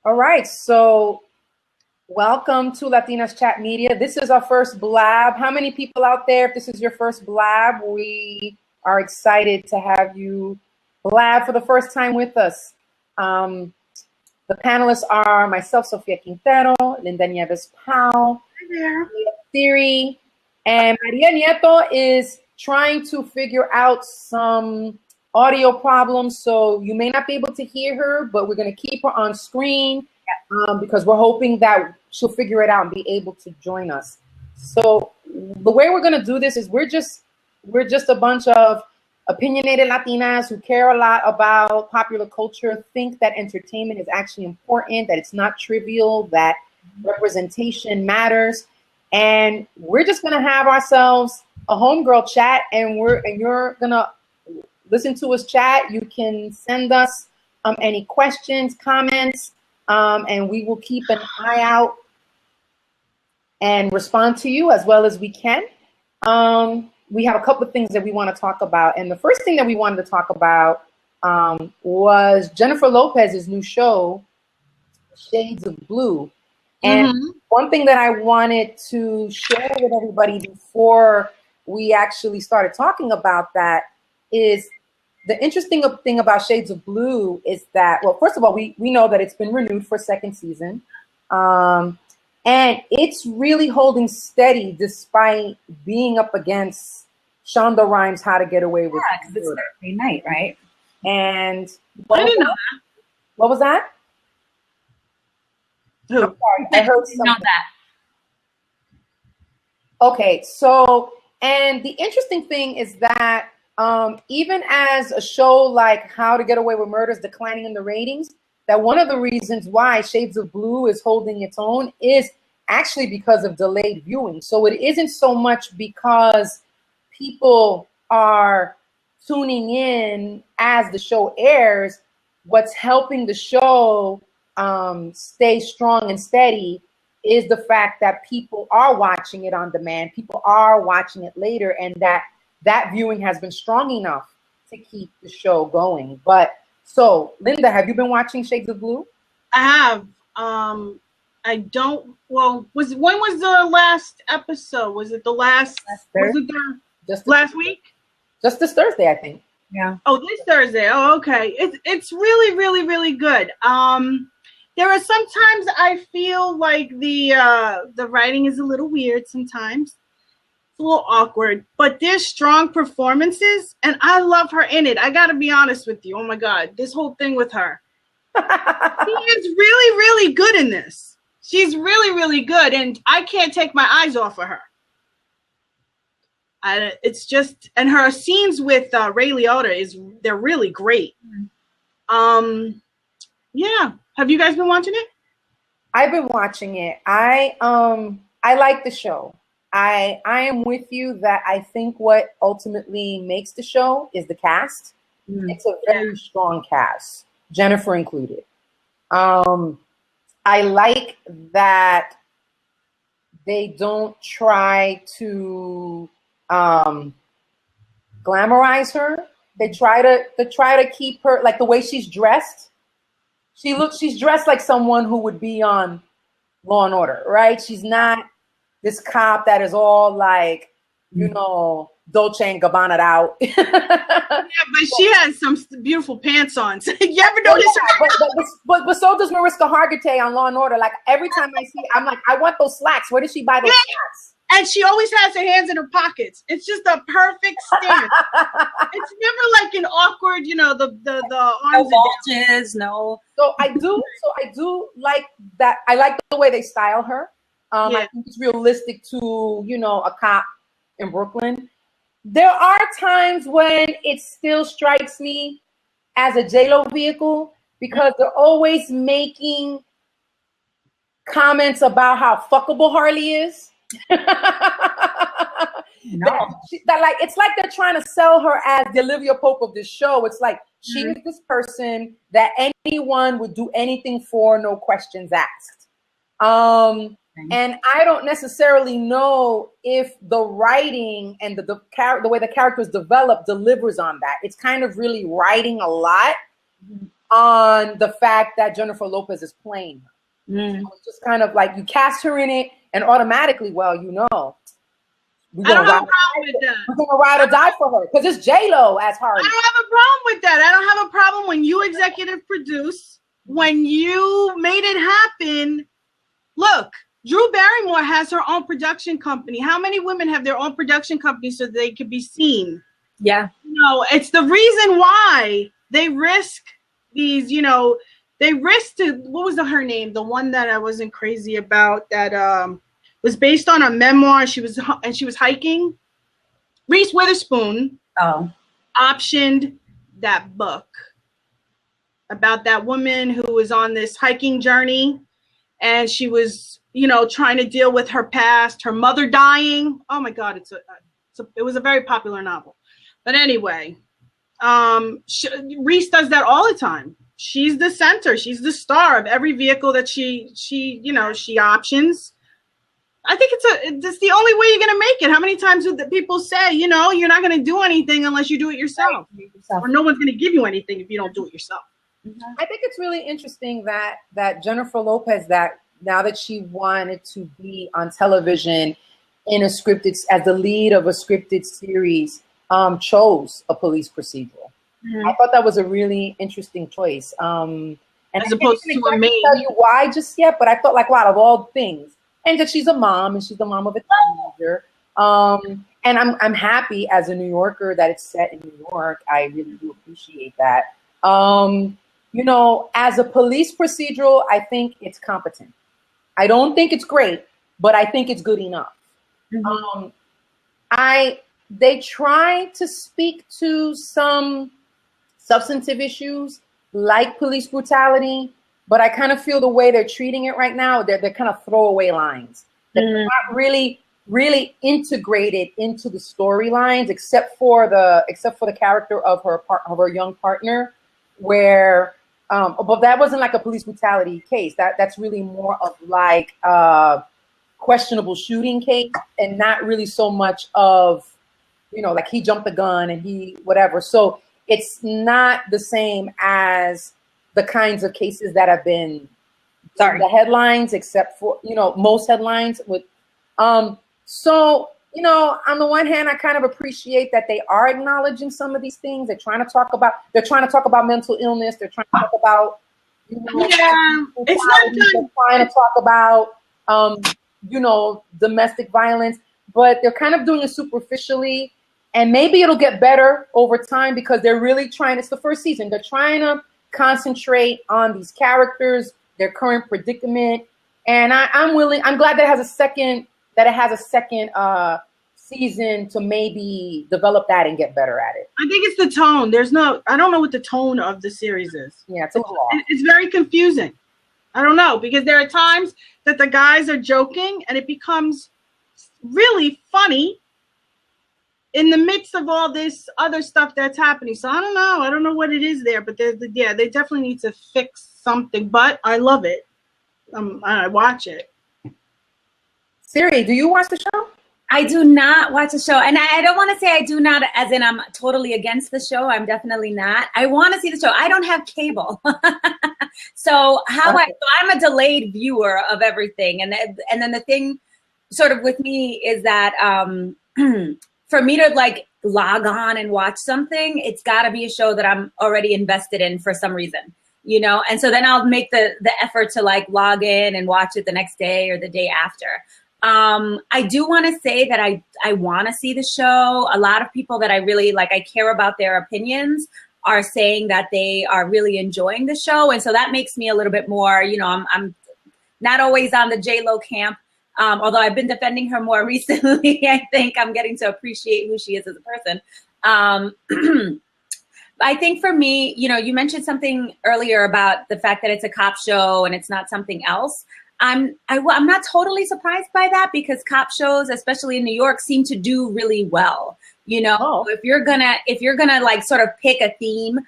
All right, so welcome to Latinas Chat Media. This is our first Blab. How many people out there, if this is your first Blab, we are excited to have you Blab for the first time with us. The panelists are myself, Sofia Quintero, Linda Nieves-Powell, Theory, and Maria Nieto is trying to figure out some audio problems, so you may not be able to hear her, but we're going to keep her on screen because we're hoping that she'll figure it out and be able to join us. So the way we're going to do this is we're just a bunch of opinionated Latinas who care a lot about popular culture, think that entertainment is actually important, that it's not trivial, that representation matters, and we're just going to have ourselves a homegirl chat, and you're going to listen to us chat. You can send us any questions, comments, and we will keep an eye out and respond to you as well as we can. We have a couple of things that we want to talk about. And the first thing that we wanted to talk about was Jennifer Lopez's new show, Shades of Blue. And one thing that I wanted to share with everybody before we actually started talking about that is the interesting thing about Shades of Blue is that, well, first of all, we know that it's been renewed for a second season. And it's really holding steady despite being up against Shonda Rhimes' How to Get Away with It. Yeah, because it's Thursday night, right? And I didn't know that. What was that? Who? I'm sorry, I heard something. Not that. Okay, so, and the interesting thing is that even as a show like How to Get Away with Murder is declining in the ratings, that one of the reasons why Shades of Blue is holding its own is actually because of delayed viewing. So it isn't so much because people are tuning in as the show airs. What's helping the show stay strong and steady is the fact that people are watching it on demand. People are watching it later, and that viewing has been strong enough to keep the show going. But so, Linda, have you been watching Shades of Blue? I have. I don't. Well, when was the last episode? Was it the last? Was it last week? Just this Thursday, I think. Yeah. Oh, this Thursday. Oh, okay. It's really, really, really good. There are sometimes I feel like the writing is a little weird sometimes. It's a little awkward, but there's strong performances, and I love her in it. I gotta be honest with you. Oh my God, this whole thing with her. She is really, really good in this. She's really, really good, and I can't take my eyes off of her. It's just, and her scenes with Ray Liotta they're really great. Yeah. Have you guys been watching it? I've been watching it. I like the show. I am with you that I think what ultimately makes the show is the cast. It's a very strong cast, Jennifer included. I like that they don't try to glamorize her. They try to keep her, like the way she's dressed. She's dressed like someone who would be on Law and Order, right? She's not this cop that is all like, you know, Dolce and Gabbana out. Yeah, but she has some beautiful pants on. You ever notice her? But so does Mariska Hargitay on Law and Order. Like every time I see, I'm like, I want those slacks. Where did she buy those slacks? And she always has her hands in her pockets. It's just a perfect stance. It's never like an awkward, you know, the arms. No bulges, no. So I do like that. I like the way they style her. I think it's realistic to, you know, a cop in Brooklyn. There are times when it still strikes me as a J-Lo vehicle because they're always making comments about how fuckable Harley is. No. It's like they're trying to sell her as the Olivia Pope of this show. It's like she is this person that anyone would do anything for, no questions asked. And I don't necessarily know if the writing and the way the characters develop delivers on that. It's kind of really writing a lot. on the fact that Jennifer Lopez is playing her. So it's just kind of like you cast her in it, and automatically, well, you know, we're I don't gonna have a problem with that. we're gonna ride or die for her because it's J-Lo as Harley. I don't have a problem with that. I don't have a problem when you executive produce, when you made it happen. Look, Drew Barrymore has her own production company. How many women have their own production company so they could be seen? Yeah. No, it's the reason why they risk these, you know, they risked to, what was her name? The one that I wasn't crazy about that was based on a memoir. She was hiking. Reese Witherspoon optioned that book about that woman who was on this hiking journey, and she was, you know, trying to deal with her past, her mother dying. Oh my God, it was a very popular novel. But anyway, Reese does that all the time. She's the center. She's the star of every vehicle that she options. I think it's the only way you're gonna make it. How many times would the people say, you know, you're not gonna do anything unless you do it yourself, or no one's gonna give you anything if you don't do it yourself. I think it's really interesting that Jennifer Lopez, that now that she wanted to be on television in a scripted, as the lead of a scripted series, chose a police procedural. I thought that was a really interesting choice. And as opposed to a main. Tell you why just yet, but I thought, like, wow, of all things, and that she's a mom, and she's the mom of a teenager. And I'm happy as a New Yorker that it's set in New York. I really do appreciate that. You know, as a police procedural, I think it's competent. I don't think it's great, but I think it's good enough. They try to speak to some substantive issues like police brutality, but I kind of feel the way they're treating it right now, they're kind of throwaway lines. They're not really integrated into the storylines, except for the character of her young partner, where but that wasn't like a police brutality case. That's really more of like a questionable shooting case, and not really so much of, you know, like he jumped the gun and he whatever. So it's not the same as the kinds of cases that have been the headlines, except for, you know, most headlines with so, you know, on the one hand, I kind of appreciate that they are acknowledging some of these things. They're trying to talk about mental illness. They're trying to talk about, you know, it's not they're trying to talk about you know, domestic violence, but they're kind of doing it superficially. And maybe it'll get better over time because they're really trying. It's the first season. They're trying to concentrate on these characters, their current predicament. And I'm glad that it has a second season to maybe develop that and get better at it. I think it's the tone. I don't know what the tone of the series is. Yeah, it's a little off. It's very confusing. I don't know, because there are times that the guys are joking and it becomes really funny in the midst of all this other stuff that's happening. So I don't know what it is there, but they definitely need to fix something. But I love it. I watch it. Siri, do you watch the show? I do not watch the show. And I don't want to say I do not, as in I'm totally against the show. I'm definitely not. I want to see the show. I don't have cable. So I'm a delayed viewer of everything. And then the thing sort of with me is that for me to like log on and watch something, it's got to be a show that I'm already invested in for some reason, you know? And so then I'll make the effort to like log in and watch it the next day or the day after. I do want to say that I want to see the show. A lot of people that I really like, I care about their opinions, are saying that they are really enjoying the show. And so that makes me a little bit more, you know, I'm not always on the J-Lo camp. Although I've been defending her more recently, I think I'm getting to appreciate who she is as a person. I think for me, you know, you mentioned something earlier about the fact that it's a cop show and it's not something else. I'm not totally surprised by that, because cop shows, especially in New York, seem to do really well. You know, if you're gonna like sort of pick a theme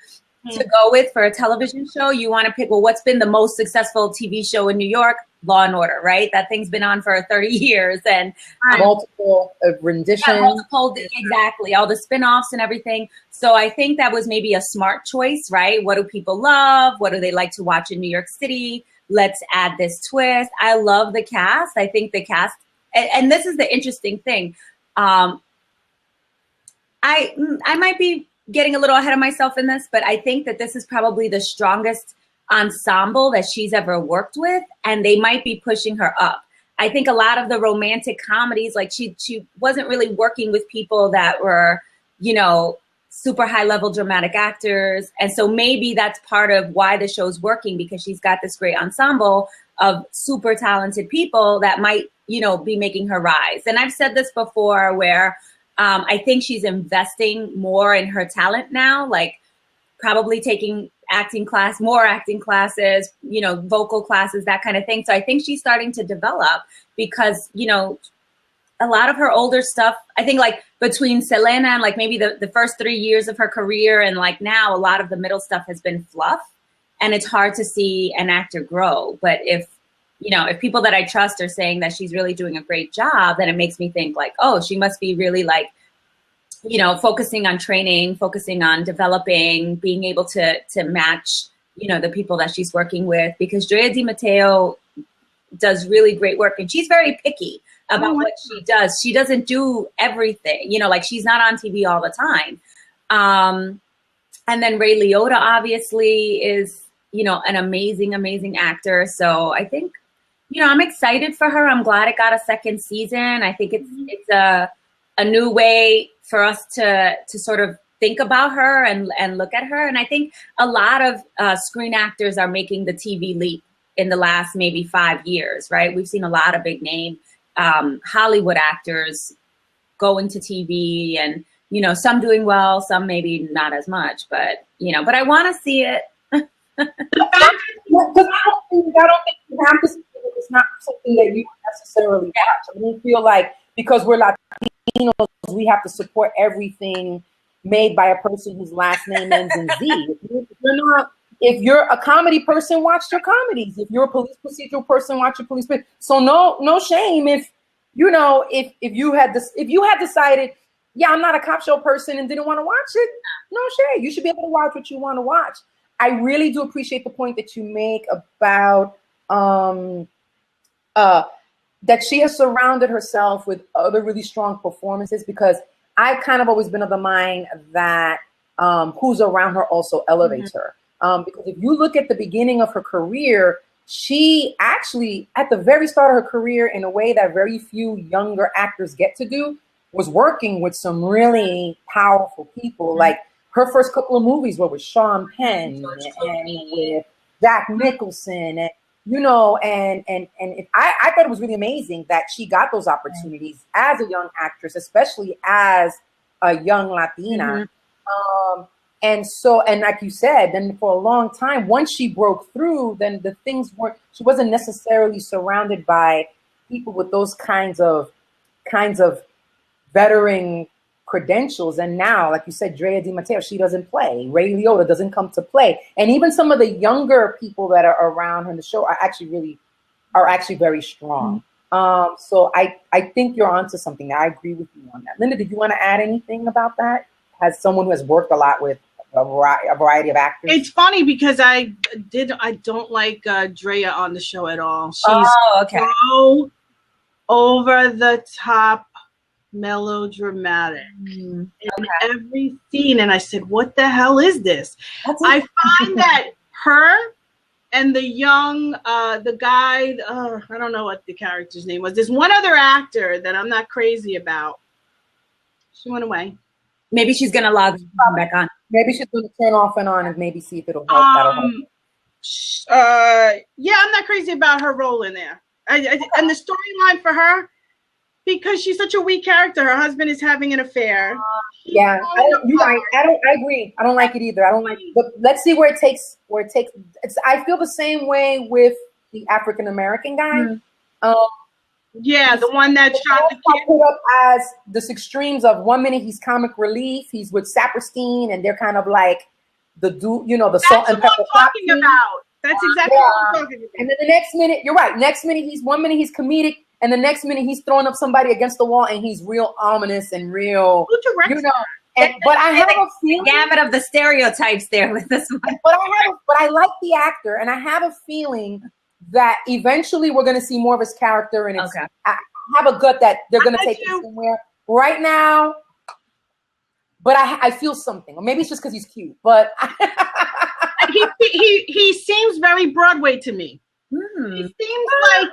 to go with for a television show, you want to pick, well, what's been the most successful TV show in New York? Law and Order, right? That thing's been on for 30 years, and multiple renditions. Yeah, multiple, exactly, all the spin-offs and everything. So I think that was maybe a smart choice, right? What do people love? What do they like to watch in New York City? Let's add this twist. I love the cast. I think the cast, and this is the interesting thing. I might be getting a little ahead of myself in this, but I think that this is probably the strongest ensemble that she's ever worked with, and they might be pushing her up. I think a lot of the romantic comedies, like she wasn't really working with people that were, you know, super high level dramatic actors. And so maybe that's part of why the show's working, because she's got this great ensemble of super talented people that might, you know, be making her rise. And I've said this before where I think she's investing more in her talent now, like probably taking more acting classes, you know, vocal classes, that kind of thing. So I think she's starting to develop because, you know, a lot of her older stuff, I think like between Selena and like maybe the first 3 years of her career and like now, a lot of the middle stuff has been fluff, and it's hard to see an actor grow. But if, you know, if people that I trust are saying that she's really doing a great job, then it makes me think like, oh, she must be really like, you know, focusing on training, focusing on developing, being able to match, you know, the people that she's working with, because Drea Di Matteo does really great work, and she's very picky about what she does. She doesn't do everything, you know, like she's not on TV all the time. And then Ray Liotta obviously is, you know, an amazing, amazing actor. So I think, you know, I'm excited for her. I'm glad it got a second season. I think it's a new way for us to sort of think about her and look at her. And I think a lot of screen actors are making the TV leap in the last maybe 5 years, right? We've seen a lot of big name Hollywood actors go into TV, and, you know, some doing well, some maybe not as much, but, you know, but I want to see it. Because I don't think you have to see it. It's not something that you necessarily watch. I mean, feel like because we're Latinos, we have to support everything made by a person whose last name ends in Z. If you're a comedy person, watch your comedies. If you're a police procedural person, watch your police. So no shame if, you know, if you had decided, yeah, I'm not a cop show person and didn't want to watch it. No shame. You should be able to watch what you want to watch. I really do appreciate the point that you make about that she has surrounded herself with other really strong performances, because I've kind of always been of the mind that who's around her also elevates her. Because if you look at the beginning of her career, she actually, at the very start of her career, in a way that very few younger actors get to do, was working with some really powerful people. Like her first couple of movies were with Sean Penn and with Jack Nicholson, and, you know, and I thought it was really amazing that she got those opportunities as a young actress, especially as a young Latina. And so, and like you said, then for a long time, once she broke through, then the things she wasn't necessarily surrounded by people with those kinds of veteran credentials. And now, like you said, Drea Di Matteo, she doesn't play. Ray Liotta doesn't come to play. And even some of the younger people that are around her in the show are actually very strong. So I think you're onto something. I agree with you on that. Linda, did you want to add anything about that? As someone who has worked a lot with a variety of actors. It's funny because I don't like Drea on the show at all. She's so over the top melodramatic in every scene, and I said, what the hell is this? I find that her and the young the guy, I don't know what the character's name was. There's one other actor that I'm not crazy about. She went away. Maybe she's gonna log back on. Maybe she's gonna turn off and on and maybe see if it'll help. That'll help. Yeah, I'm not crazy about her role in there. And the storyline for her, because she's such a weak character. Her husband is having an affair. Yeah, I agree. I don't like it either. I don't like it. But let's see where it takes. I feel the same way with the African American guy. Yeah, the one that shot the kid. Put up as this extremes of 1 minute he's comic relief, he's with Saperstein, and they're kind of like the salt and pepper. That's what I'm talking about. That's exactly what I'm talking about. And then the next minute, you're right. Next minute, one minute he's comedic, and the next minute he's throwing up somebody against the wall, and he's real ominous and real, you know. But I have a feeling, gamut of the stereotypes there with this one. But I like the actor, and I have a feeling that eventually we're going to see more of his character, and it's, I have a gut that they're going to take it somewhere. Right now, but I feel something, or maybe it's just because he's cute, but. He seems very Broadway to me. He seems like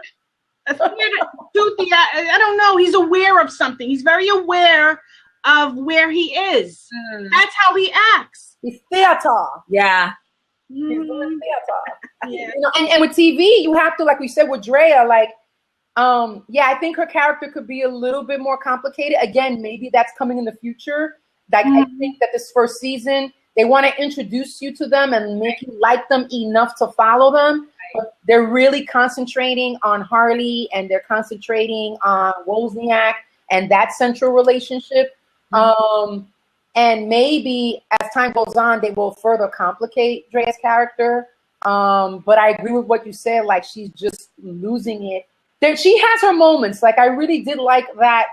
a I don't know. He's aware of something. He's very aware of where he is. That's how he acts. He's theater. Yeah. He's doing theater. Yeah. You know, and with TV, you have to, like we said with Drea, like, yeah, I think her character could be a little bit more complicated. Again, maybe that's coming in the future. Like, I think that this first season, they want to introduce you to them and make you like them enough to follow them. But they're really concentrating on Harley, and they're concentrating on Wozniak and that central relationship. And maybe as time goes on, they will further complicate Drea's character. But I agree with what you said. Like, she's just losing it. She has her moments. Like, I really did like that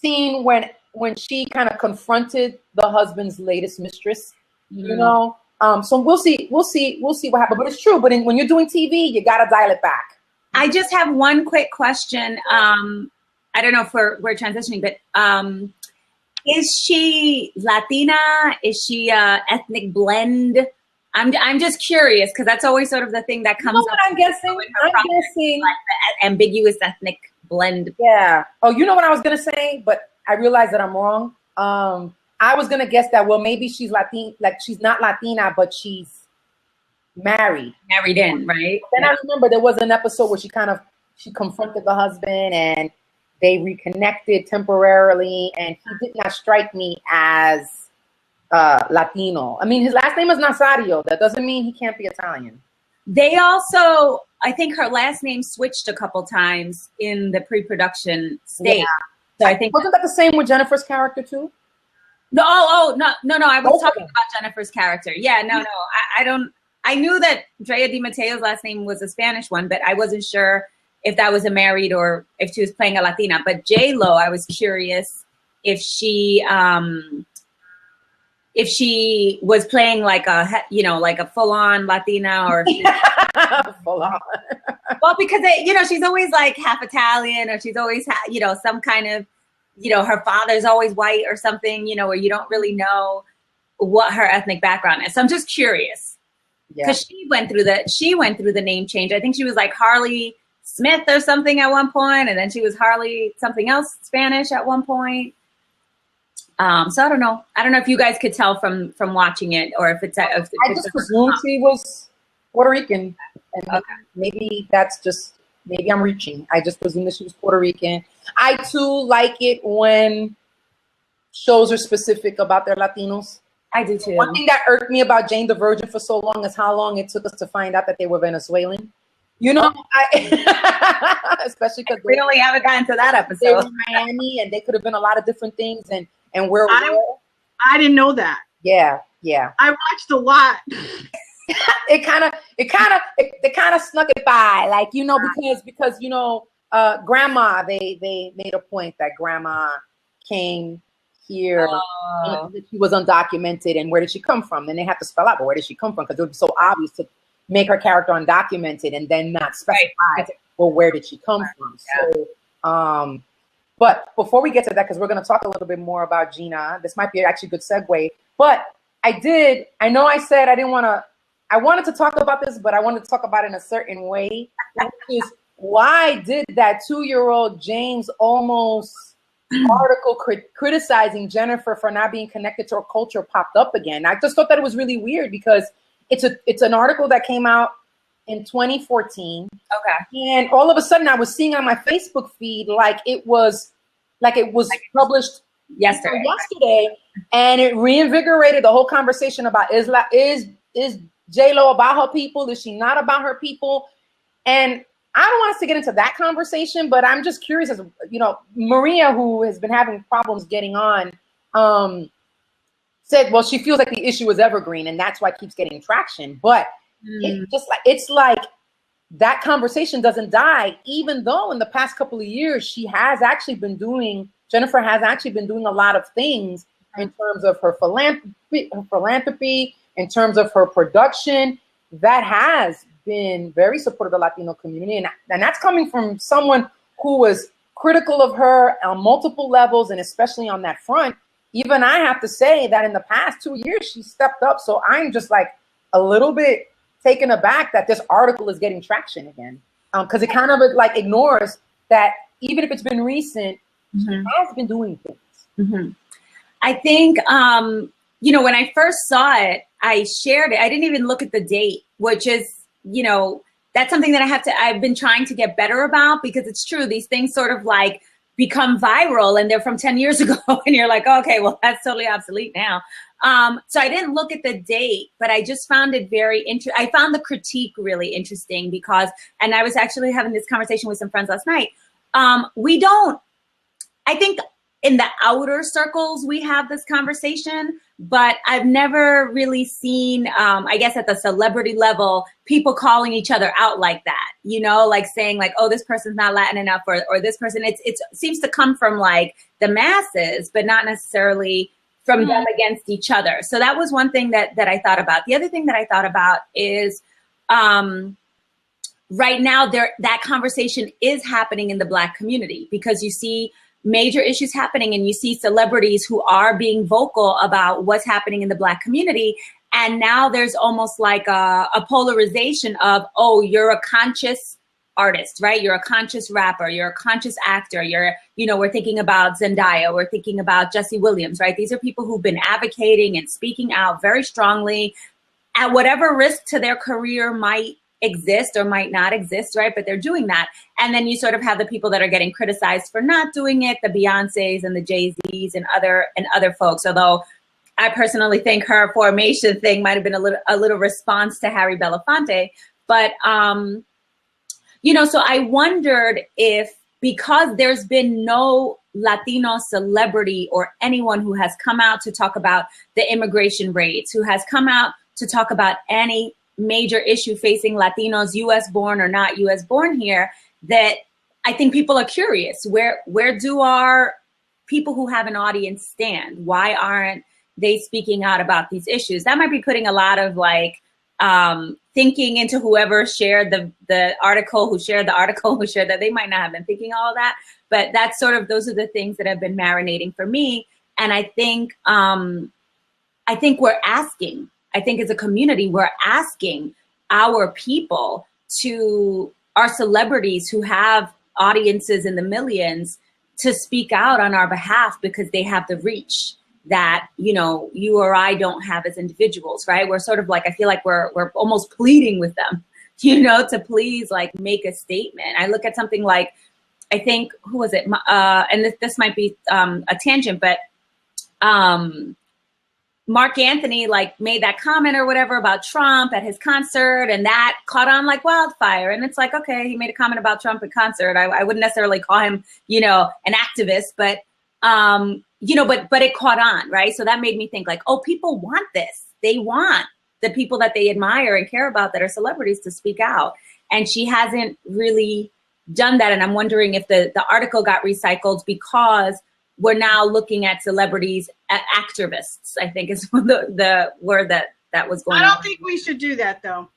scene when she kind of confronted the husband's latest mistress, you know? So we'll see what happens, but it's true. But when you're doing TV, you got to dial it back. I just have one quick question. I don't know if we're transitioning, but is she Latina? Is she ethnic blend? I'm just curious, because that's always sort of the thing that comes up. I'm guessing like the ambiguous ethnic blend. Yeah. Oh, you know what I was gonna say, but I realized that I'm wrong. I was gonna guess that, well, maybe she's Latin, like she's not Latina, but she's married in, right? Then I remember there was an episode where she confronted the husband and they reconnected temporarily, and he did not strike me as Latino. I mean, his last name is Nazario. That doesn't mean he can't be Italian. They also, I think her last name switched a couple times in the pre-production state. Yeah. So I think wasn't that the same with Jennifer's character too? No, no. I was talking about Jennifer's character. Yeah, no. I don't. I knew that Drea Di Matteo's last name was a Spanish one, but I wasn't sure if that was a married or if she was playing a Latina. But J-Lo, I was curious if she was playing like a full-on Latina or full-on. Well, because she's always like half Italian, or she's always some kind of, her father's always white or something, where you don't really know what her ethnic background is. So I'm just curious, because she went through the name change. I think she was like Harley Smith or something at one point, and then she was Harley something else Spanish at one point. So I don't know. I don't know if you guys could tell from watching it, or if it's. I just presumed she was Puerto Rican, and maybe that's just I'm reaching. I just presumed that she was Puerto Rican. I too like it when shows are specific about their Latinos. I do too. One thing that irked me about Jane the Virgin for so long is how long it took us to find out that they were Venezuelan. Especially because we only haven't gotten to that episode. They were in Miami, and they could have been a lot of different things, and where I didn't know that. Yeah. I watched a lot. It kind of snuck it by, like, because grandma, they made a point that grandma came here, she was undocumented, and where did she come from? Then they have to spell out, but where did she come from? Because it would be so obvious to make her character undocumented and then not specify, well, where did she come from? So, but before we get to that, because we're going to talk a little bit more about Gina, this might be actually a good segue, but I know I said I wanted to talk about this, but I wanted to talk about it in a certain way, which is, why did that 2-year-old James Olmos article criticizing Jennifer for not being connected to her culture popped up again? I just thought that it was really weird, because it's an article that came out in 2014. Okay. And all of a sudden I was seeing on my Facebook feed like it was published yesterday, and it reinvigorated the whole conversation about is J-Lo about her people? Is she not about her people? And I don't want us to get into that conversation, but I'm just curious, as Maria, who has been having problems getting on, said, well, she feels like the issue is evergreen, and that's why it keeps getting traction. But it's like that conversation doesn't die, even though in the past couple of years Jennifer has actually been doing a lot of things in terms of her philanthropy, in terms of her production, that has been very supportive of the Latino community. And that's coming from someone who was critical of her on multiple levels, and especially on that front. Even I have to say that in the past 2 years, she stepped up. So I'm just like a little bit taken aback that this article is getting traction again. Because it kind of like ignores that even if it's been recent, she has been doing things. I think, you know, when I first saw it, I shared it. I didn't even look at the date, which is, you know, that's something that I've been trying to get better about, because it's true. These things sort of like become viral and they're from 10 years ago and you're like, okay, well, that's totally obsolete now. So I didn't look at the date, but I just found it very interesting. I found the critique really interesting because, and I was actually having this conversation with some friends last night. I think in the outer circles, we have this conversation, but I've never really seen, I guess at the celebrity level, people calling each other out like that, you know, like saying like, oh, this person's not Latin enough, or this person, it seems to come from like the masses, but not necessarily from them against each other. So that was one thing that I thought about. The other thing that I thought about is right now that conversation is happening in the Black community, because you see major issues happening and you see celebrities who are being vocal about what's happening in the Black community. And now there's almost like a polarization of, oh, you're a conscious artist, right? You're a conscious rapper, you're a conscious actor, we're thinking about Zendaya, we're thinking about Jesse Williams, right? These are people who've been advocating and speaking out very strongly at whatever risk to their career might exist or might not exist, right? But they're doing that. And then you sort of have the people that are getting criticized for not doing it, the Beyoncés and the Jay-Z's and other folks. Although I personally think her Formation thing might have been a little response to Harry Belafonte. But so I wondered if, because there's been no Latino celebrity or anyone who has come out to talk about the immigration raids, who has come out to talk about any major issue facing Latinos, US born or not US born here, that I think people are curious. Where do our people who have an audience stand? Why aren't they speaking out about these issues? That might be putting a lot of like thinking into whoever shared the article, who shared that they might not have been thinking all of that. But that's sort of, those are the things that have been marinating for me. And I think we're asking, I think as a community, we're asking our people, to our celebrities who have audiences in the millions, to speak out on our behalf, because they have the reach that, you or I don't have as individuals, right? We're sort of like, I feel like we're almost pleading with them, to please like make a statement. I look at something like, I think, who was it? And this might be a tangent, but Mark Anthony like made that comment or whatever about Trump at his concert, and that caught on like wildfire. And it's like, okay, he made a comment about Trump at concert. I wouldn't necessarily call him, an activist, but but it caught on, right? So that made me think like, oh, people want this. They want the people that they admire and care about that are celebrities to speak out. And she hasn't really done that. And I'm wondering if the article got recycled because we're now looking at celebrities, activists, I think is the word that was going on. I don't think we should do that, though.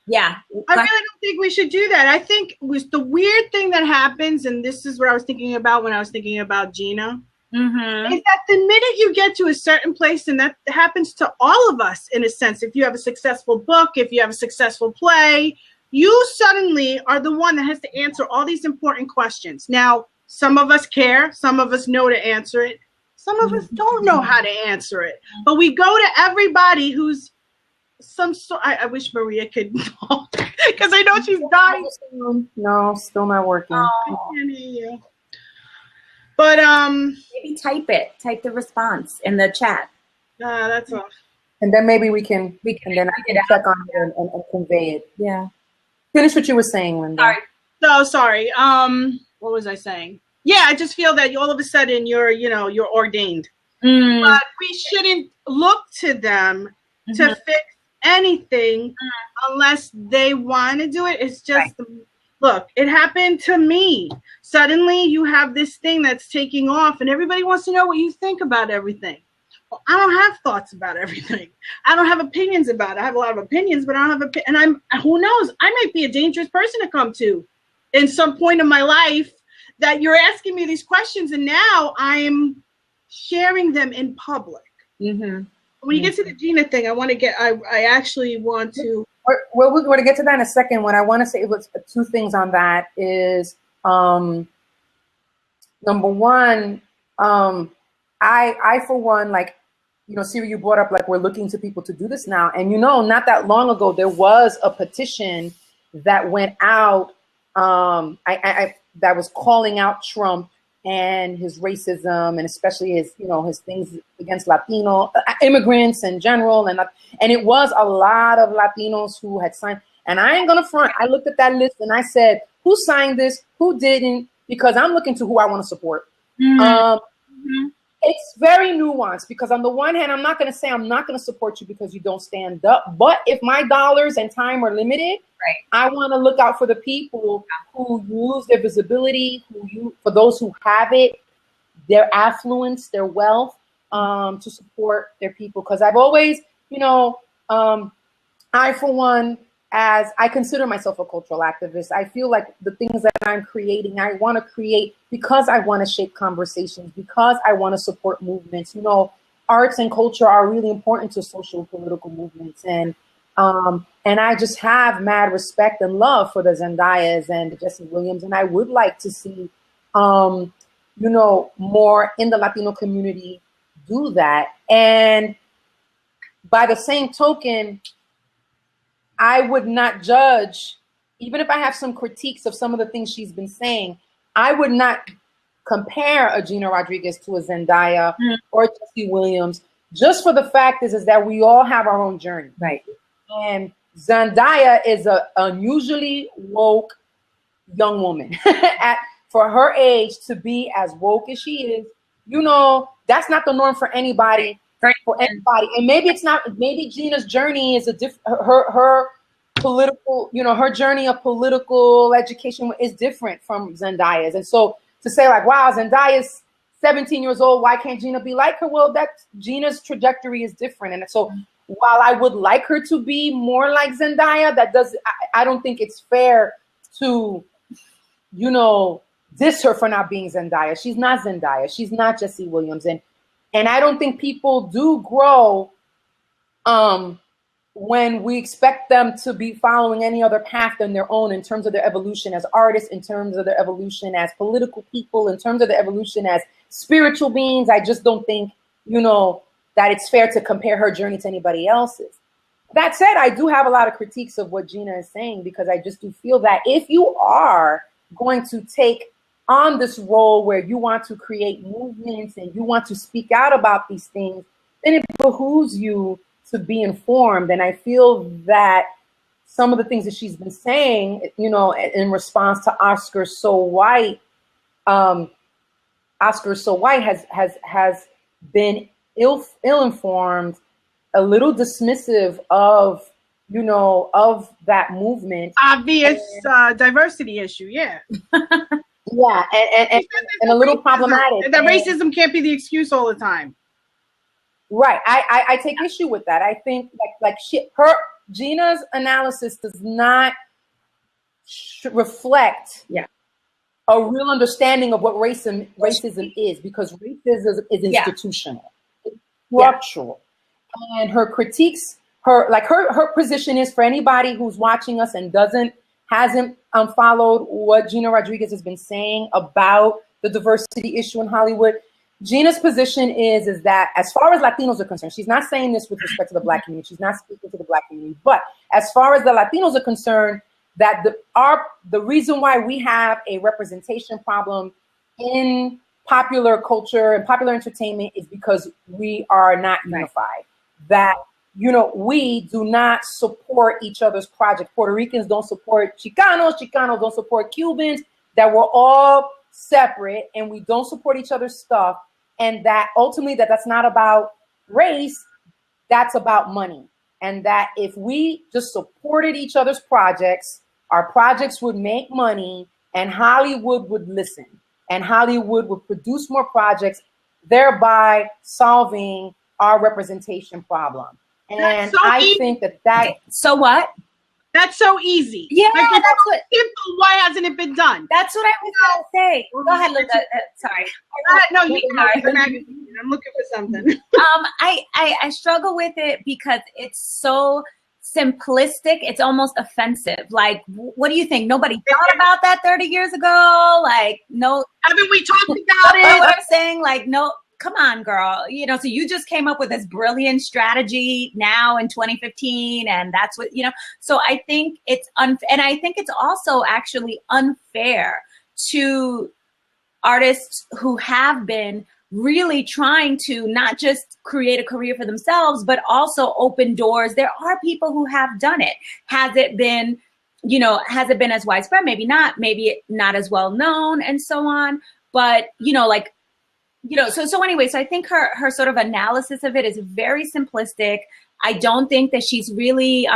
Yeah. I really don't think we should do that. I think was the weird thing that happens, and this is what I was thinking about when I was thinking about Gina, is that the minute you get to a certain place, and that happens to all of us in a sense, if you have a successful book, if you have a successful play, you suddenly are the one that has to answer all these important questions. Now, some of us care, some of us know to answer it, some of us don't know how to answer it. But we go to everybody who's some sort. I wish Maria could talk because I know she's dying. No, still not working. Oh, I can't hear you. But maybe type the response in the chat. That's all. And then maybe we can then I can check on it and convey it. Yeah. Finish what you were saying, Linda. Sorry. What was I saying? Yeah, I just feel that all of a sudden you're ordained. But we shouldn't look to them to fix anything unless they want to do it. It's just, look, it happened to me. Suddenly you have this thing that's taking off and everybody wants to know what you think about everything. Well, I don't have thoughts about everything. I don't have opinions about it. I have a lot of opinions, but I don't have and who knows, I might be a dangerous person to come to in some point in my life that you're asking me these questions and now I'm sharing them in public. Mm-hmm. When you get to the Gina thing, I actually want to. Well, we're going to get to that in a second. What I want to say was two things on that is, number one, I for one, like, you know, Siri, you brought up, like, we're looking to people to do this now. And, you know, not that long ago, there was a petition that went out that was calling out Trump and his racism, and especially his, you know, his things against Latino immigrants in general, and it was a lot of Latinos who had signed. And I ain't gonna front. I looked at that list and I said, who signed this? Who didn't? Because I'm looking to who I want to support. Mm-hmm. It's very nuanced because on the one hand, I'm not going to say I'm not going to support you because you don't stand up. But if my dollars and time are limited, right, I want to look out for the people who use their visibility, for those who have it, their affluence, their wealth, to support their people. Because I've always, you know, I for one, as I consider myself a cultural activist, I feel like the things that I'm creating, I want to create because I want to shape conversations, because I want to support movements. You know, arts and culture are really important to social and political movements. And I just have mad respect and love for the Zendayas and the Jesse Williams. And I would like to see, you know, more in the Latino community do that. And by the same token, I would not judge, even if I have some critiques of some of the things she's been saying, I would not compare a Gina Rodriguez to a Zendaya or Jesse Williams, just for the fact is that we all have our own journey. Right. And Zendaya is an unusually woke young woman. For her age to be as woke as she is, you know, that's not the norm for anybody. For anybody. And maybe it's not, maybe Gina's journey is a different, her political, you know, her journey of political education is different from Zendaya's. And so to say like, wow, Zendaya's 17 years old, why can't Gina be like her? Well, that's Gina's trajectory is different. And so while I would like her to be more like Zendaya, I don't think it's fair to, you know, diss her for not being Zendaya. She's not Zendaya. She's not Jesse Williams. And I don't think people do grow when we expect them to be following any other path than their own in terms of their evolution as artists, in terms of their evolution as political people, in terms of their evolution as spiritual beings. I just don't think, you know, that it's fair to compare her journey to anybody else's. That said, I do have a lot of critiques of what Gina is saying, because I just do feel that if you are going to take on this role where you want to create movements and you want to speak out about these things, then it behooves you to be informed. And I feel that some of the things that she's been saying, you know, in response to Oscar So White, Oscar So White has been ill-informed, a little dismissive of, you know, of that movement. Obvious diversity issue, yeah. Yeah, and a little problematic. That racism can't be the excuse all the time. Right. I take issue with that. I think Gina's analysis does not reflect a real understanding of what racism is, because racism is institutional, it's structural. And her critiques, her position is, for anybody who's watching us and hasn't followed what Gina Rodriguez has been saying about the diversity issue in Hollywood, Gina's position is that as far as Latinos are concerned, she's not saying this with respect to the Black community, she's not speaking to the Black community, but as far as the Latinos are concerned, that the reason why we have a representation problem in popular culture and popular entertainment is because we are not unified. That, you know, we do not support each other's projects. Puerto Ricans don't support Chicanos, Chicanos don't support Cubans, that we're all separate and we don't support each other's stuff. And that ultimately that's not about race, that's about money. and that if we just supported each other's projects, our projects would make money and Hollywood would listen and Hollywood would produce more projects, thereby solving our representation problem. And so I think that so what? That's so easy. Yeah, like, that's what. Why hasn't it been done? That's what I was going to say. Go ahead, Linda. Sorry. No, you know, I'm looking for something. I struggle with it because it's so simplistic. It's almost offensive. Like, what do you think? Nobody thought about that 30 years ago? Like, no. Haven't we talked about it? What I'm saying, like, no. Come on, girl. You know, so you just came up with this brilliant strategy now in 2015, and that's what, you know. So I think it's and I think it's also actually unfair to artists who have been really trying to not just create a career for themselves, but also open doors. There are people who have done it. Has it been, you know, has it been as widespread? Maybe not as well known and so on. But, you know, like, you know, so anyway, so I think her sort of analysis of it is very simplistic. I don't think that she's really,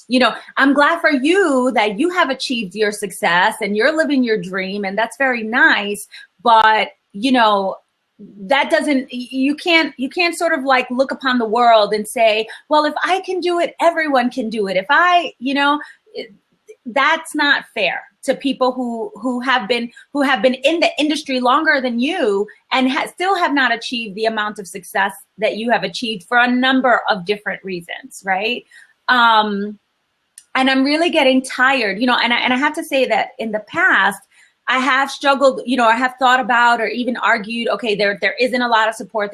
you know, I'm glad for you that you have achieved your success and you're living your dream, and that's very nice. But, you know, that doesn't, you can't sort of like look upon the world and say, well, if I can do it, everyone can do it. If I, you know, that's not fair to people who have been in the industry longer than you and still have not achieved the amount of success that you have achieved for a number of different reasons, right? And I'm really getting tired, you know, and I have to say that in the past, I have struggled, you know, I have thought about or even argued, okay, there isn't a lot of support,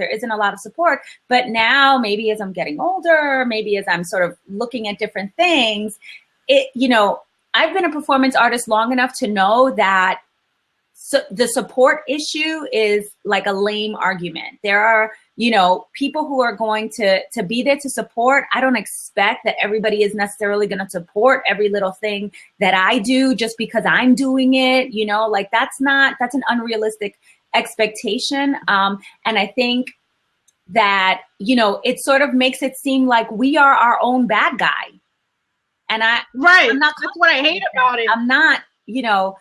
but now maybe as I'm getting older, maybe as I'm sort of looking at different things, you know, I've been a performance artist long enough to know that the support issue is like a lame argument. There are, you know, people who are going to be there to support. I don't expect that everybody is necessarily going to support every little thing that I do just because I'm doing it. You know, like that's an unrealistic expectation. And I think that, you know, it sort of makes it seem like we are our own bad guy. And I'm not, that's what I hate about it. I'm not, you know,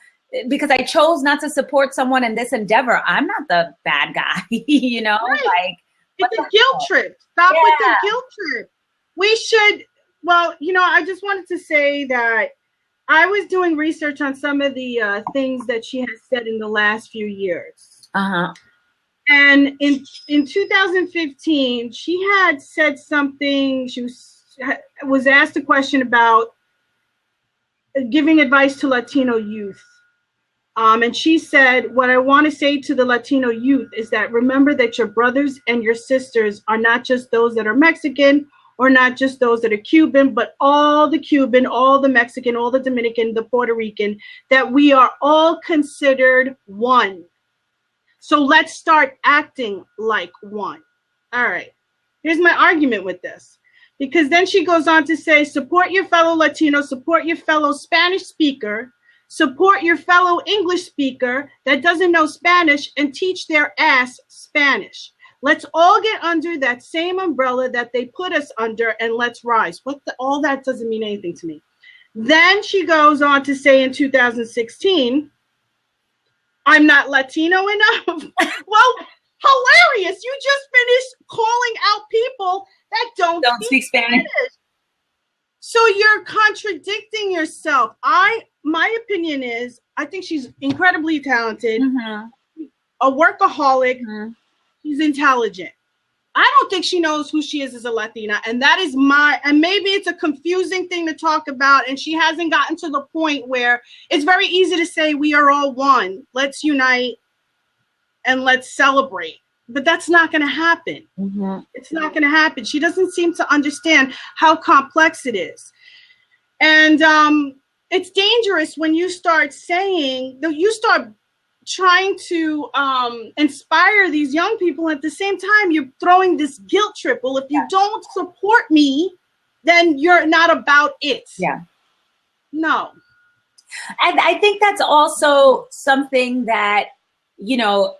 because I chose not to support someone in this endeavor. I'm not the bad guy, you know, like it's a guilt trip. Stop with the guilt trip. We should, well, you know, I just wanted to say that I was doing research on some of the things that she has said in the last few years. Uh-huh. And in 2015, she had said something, she was asked a question about giving advice to Latino youth. And she said, what I want to say to the Latino youth is that remember that your brothers and your sisters are not just those that are Mexican or not just those that are Cuban, but all the Cuban, all the Mexican, all the Dominican, the Puerto Rican, that we are all considered one. So let's start acting like one. All right. Here's my argument with this. Because then she goes on to say, support your fellow Latino, support your fellow Spanish speaker, support your fellow English speaker that doesn't know Spanish and teach their ass Spanish. Let's all get under that same umbrella that they put us under and let's rise. All that doesn't mean anything to me. Then she goes on to say in 2016, I'm not Latino enough. Well, hilarious. You just finished calling out people that don't speak Spanish. So you're contradicting yourself. My opinion is, I think she's incredibly talented, a workaholic, she's intelligent. I don't think she knows who she is as a Latina, and that is and maybe it's a confusing thing to talk about, and she hasn't gotten to the point where it's very easy to say we are all one. Let's unite and let's celebrate. But that's not going to happen. It's not going to happen. She doesn't seem to understand how complex it is. And it's dangerous when you start saying, you start trying to inspire these young people. At the same time, you're throwing this guilt trip. Well, if you don't support me, then you're not about it. Yeah. No. And I think that's also something that, you know,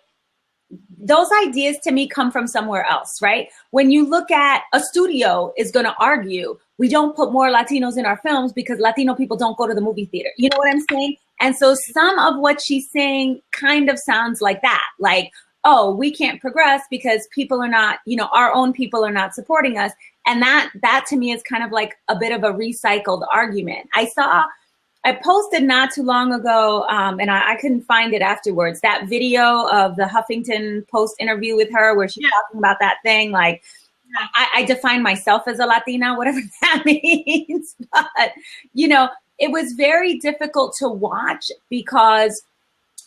those ideas to me come from somewhere else, right? When you look at a studio is going to argue, we don't put more Latinos in our films because Latino people don't go to the movie theater. You know what I'm saying? And so some of what she's saying kind of sounds like that, like, oh, we can't progress because people are not, you know, our own people are not supporting us. And that to me is kind of like a bit of a recycled argument. I posted not too long ago, and I couldn't find it afterwards, that video of the Huffington Post interview with her where she's talking about that thing. Like, I define myself as a Latina, whatever that means. But, you know, it was very difficult to watch because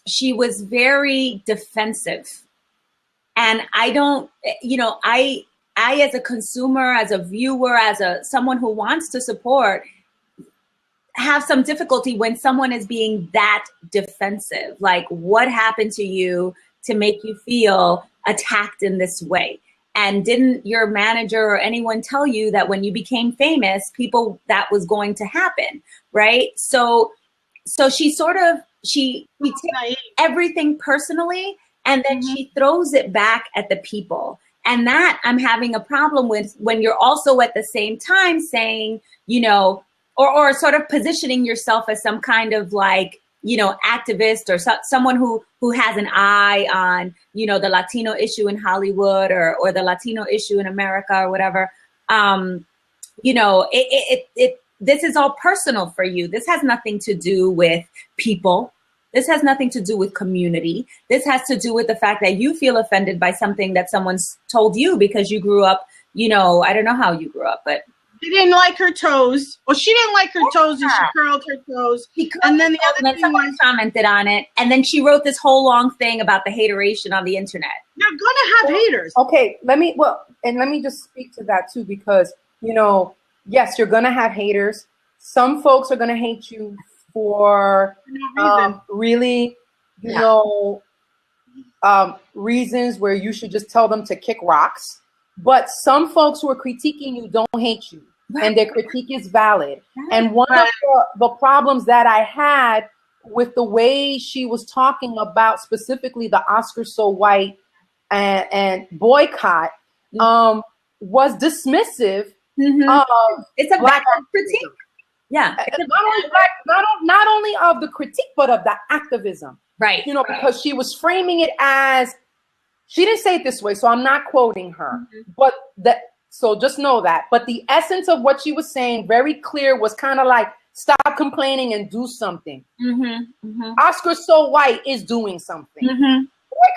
she was very defensive. And I don't, you know, I as a consumer, as a viewer, as someone who wants to support, have some difficulty when someone is being that defensive. Like, what happened to you to make you feel attacked in this way? And didn't your manager or anyone tell you that when you became famous, that was going to happen, right? So she takes everything personally, and then she throws it back at the people. And that I'm having a problem with when you're also at the same time saying, you know, or sort of positioning yourself as some kind of like, you know, activist or someone who has an eye on, you know, the Latino issue in Hollywood or the Latino issue in America or whatever. You know, this is all personal for you. This has nothing to do with people. This has nothing to do with community. This has to do with the fact that you feel offended by something that someone's told you because you grew up, you know, I don't know how you grew up, but she didn't like her toes. Well, she didn't like her toes, and she curled her toes. And then the other thing someone commented on it, and then she wrote this whole long thing about the hateration on the internet. You're gonna have haters. Okay, let me just speak to that too, because, you know, yes, you're gonna have haters. Some folks are gonna hate you for really, you know, reasons where you should just tell them to kick rocks. But some folks who are critiquing you don't hate you, and their critique is valid. And one of the problems that I had with the way she was talking about specifically the Oscars So White and boycott was dismissive of it's a Black critique. Yeah, not only of the critique, but of the activism. Right. You know, because she was framing it as, she didn't say it this way, so I'm not quoting her, but so just know that. But the essence of what she was saying, very clear, was kind of like, stop complaining and do something. Oscars So White is doing something.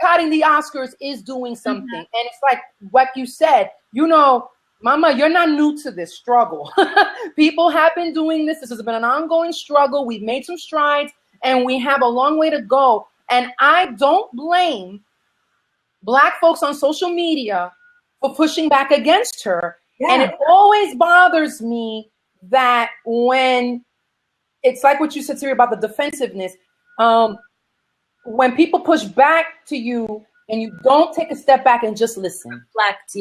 Boycotting the Oscars is doing something. And it's like what you said, you know, Mama, you're not new to this struggle. People have been doing this. This has been an ongoing struggle. We've made some strides, and we have a long way to go. And I don't blame Black folks on social media for pushing back against her. And it always bothers me that when it's like what you said, Siri, about the defensiveness, when people push back to you and you don't take a step back and just listen. Reflect,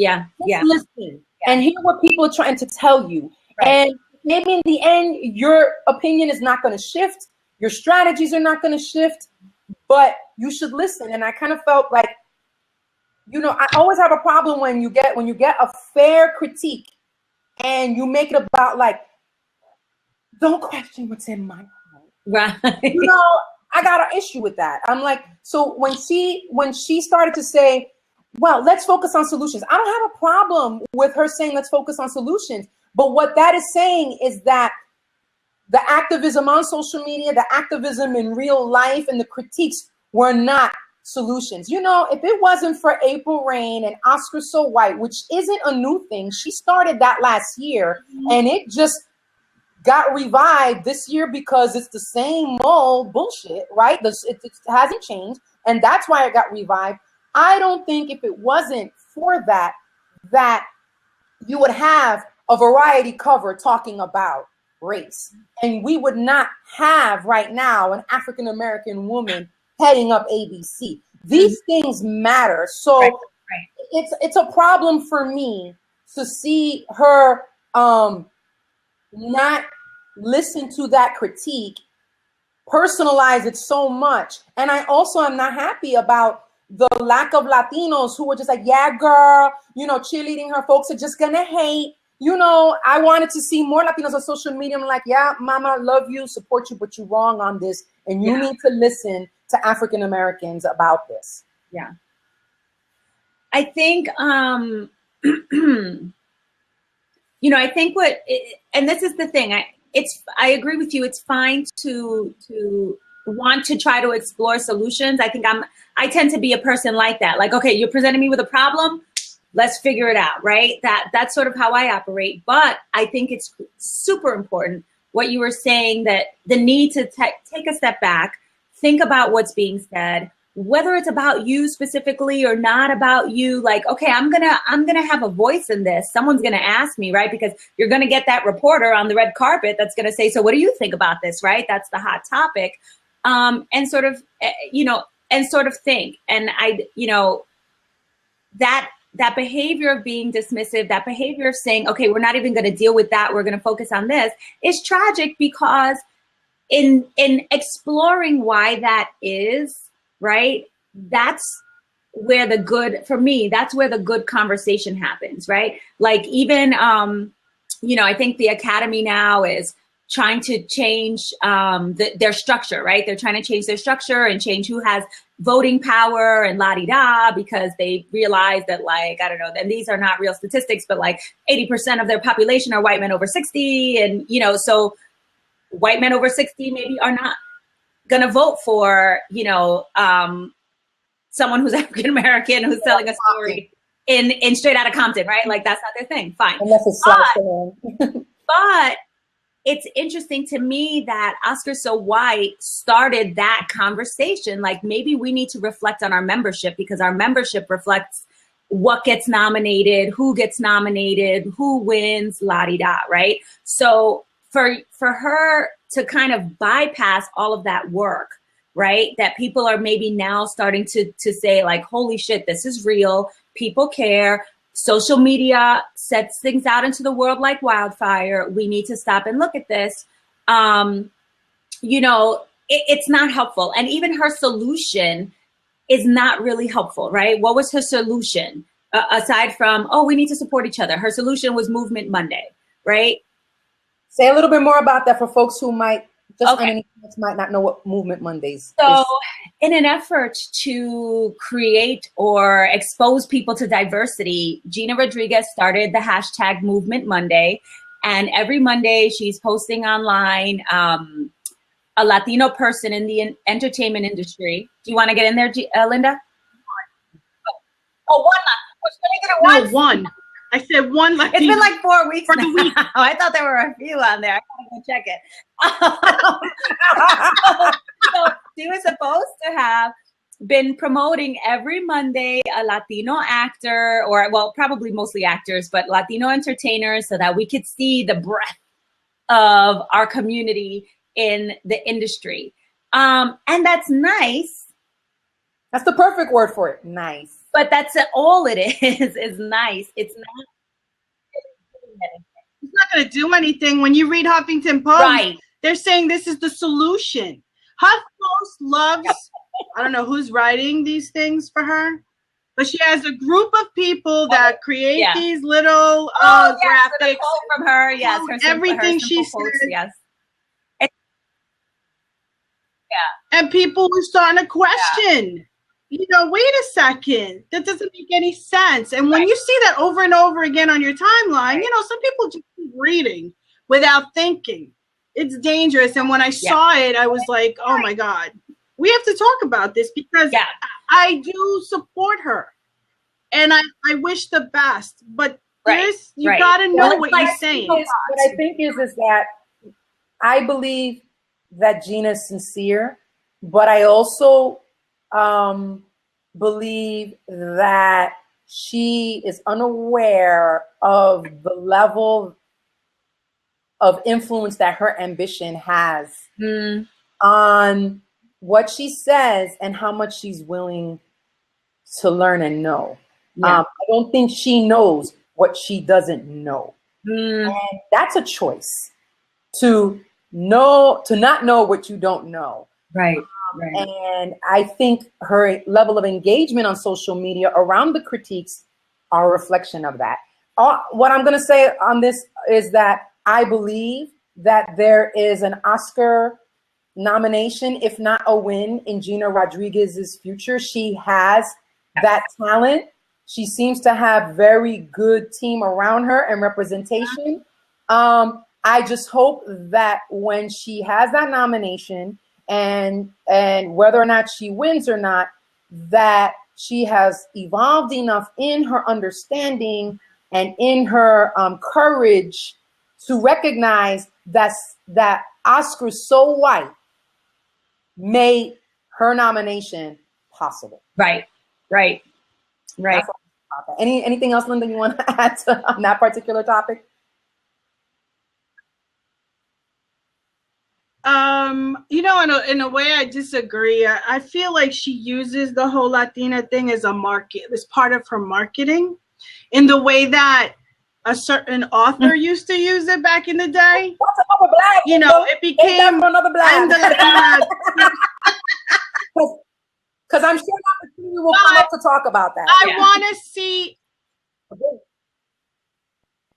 listen and hear what people are trying to tell you. And maybe in the end, your opinion is not going to shift. Your strategies are not going to shift, but you should listen. And I kind of felt like, you know, I always have a problem when you get a fair critique and you make it about like, don't question what's in my heart. Right. You know, I got an issue with that. I'm like, so when she started to say, well, let's focus on solutions. I don't have a problem with her saying, let's focus on solutions. But what that is saying is that the activism on social media, the activism in real life, and the critiques were not solutions. You know, if it wasn't for April Rain and Oscars So White, which isn't a new thing, she started that last year, and it just got revived this year because it's the same old bullshit, right? It hasn't changed, and that's why it got revived. I don't think if it wasn't for that you would have a variety cover talking about race, and we would not have right now an African-American woman heading up ABC. These things matter. So it's a problem for me to see her not listen to that critique, personalize it so much. And I also am not happy about the lack of Latinos who were just like, yeah, girl, you know, cheerleading her. Folks are just gonna hate. You know, I wanted to see more Latinos on social media. I'm like, yeah, mama, love you, support you, but you're wrong on this. And you need to listen to African Americans about this. Yeah. I think, you know, I think and this is the thing, I agree with you. It's fine to want to try to explore solutions. I think I tend to be a person like that. Like, okay, you're presenting me with a problem, let's figure it out, right? That's sort of how I operate. But I think it's super important what you were saying, that the need to take a step back, think about what's being said, whether it's about you specifically or not about you. Like, okay, I'm gonna have a voice in this. Someone's gonna ask me, right? Because you're gonna get that reporter on the red carpet that's gonna say, so what do you think about this, right? That's the hot topic. And sort of, you know, and sort of think. And you know, that behavior of being dismissive, that behavior of saying, okay, we're not even gonna deal with that, we're gonna focus on this, is tragic, because in exploring why that is, right? That's where the good, for me, that's where the good conversation happens, right? Like even, you know, I think the Academy now is trying to change their structure, right? They're trying to change their structure and change who has voting power and la-di-da, because they realize that, like, I don't know, and these are not real statistics, but like 80% of their population are white men over 60. And, you know, so white men over 60 maybe are not going to vote for, you know, someone who's African-American who's telling a story in Straight Outta Compton, right? Like, that's not their thing. Fine. Unless it's but it's interesting to me that Oscar So White started that conversation. Like, maybe we need to reflect on our membership, because our membership reflects what gets nominated, who gets nominated, who wins, la-di-da, right? So for her to kind of bypass all of that work, right? That people are maybe now starting to say, like, holy shit, this is real. People care. Social media sets things out into the world like wildfire. We need to stop and look at this. You know, it's not helpful. And even her solution is not really helpful, right? What was her solution? Aside from, oh, we need to support each other. Her solution was Movement Monday, right? Say a little bit more about that for folks who might might not know what Movement Mondays So is. in an effort to create or expose people to diversity, Gina Rodriguez started the hashtag Movement Monday. And every Monday she's posting online a Latino person in the entertainment industry. Do you want to get in there, Linda? Oh, one Latino. Can I get it once? No, one. I said one Latino. It's been like 4 weeks for now. the week. I thought there were a few on there. I gotta go check it. So she was supposed to have been promoting every Monday a Latino actor, or, well, probably mostly actors, but Latino entertainers, so that we could see the breadth of our community in the industry. And that's nice. That's the perfect word for it. Nice. But that's all it is nice. It's not. It's not going to do anything. When you read Huffington Post, Right. They're saying this is the solution. HuffPost loves, I don't know who's writing these things for her, but she has a group of people that create these little graphics. From her, yes. Everything she says. Yes. And people were starting to question, you know, wait a second, that doesn't make any sense. And when you see that over and over again on your timeline, you know, some people just keep reading without thinking. It's dangerous. And when I saw it, I was like, oh my God, we have to talk about this, because I do support her and I wish the best, but this, you got to know what you're saying. What I think is that I believe that Gina's sincere, but I also believe that she is unaware of the level of influence that her ambition has on what she says and how much she's willing to learn and know. I don't think she knows what she doesn't know. And that's a choice, to not know what you don't know. Right. And I think her level of engagement on social media around the critiques are a reflection of that. What I'm going to say on this is that I believe that there is an Oscar nomination, if not a win, in Gina Rodriguez's future. She has that talent. She seems to have very good team around her and representation. I just hope that when she has that nomination, and whether or not she wins or not, that she has evolved enough in her understanding and in her courage to recognize that Oscar's So White made her nomination possible. Right. Anything else, Linda, you want to add on that particular topic? In a way, I disagree. I feel like she uses the whole Latina thing as a market, as part of her marketing, in the way that a certain author used to use it back in the day. It became another Blab. Because I'm sure an opportunity will come up to talk about that. I want to see.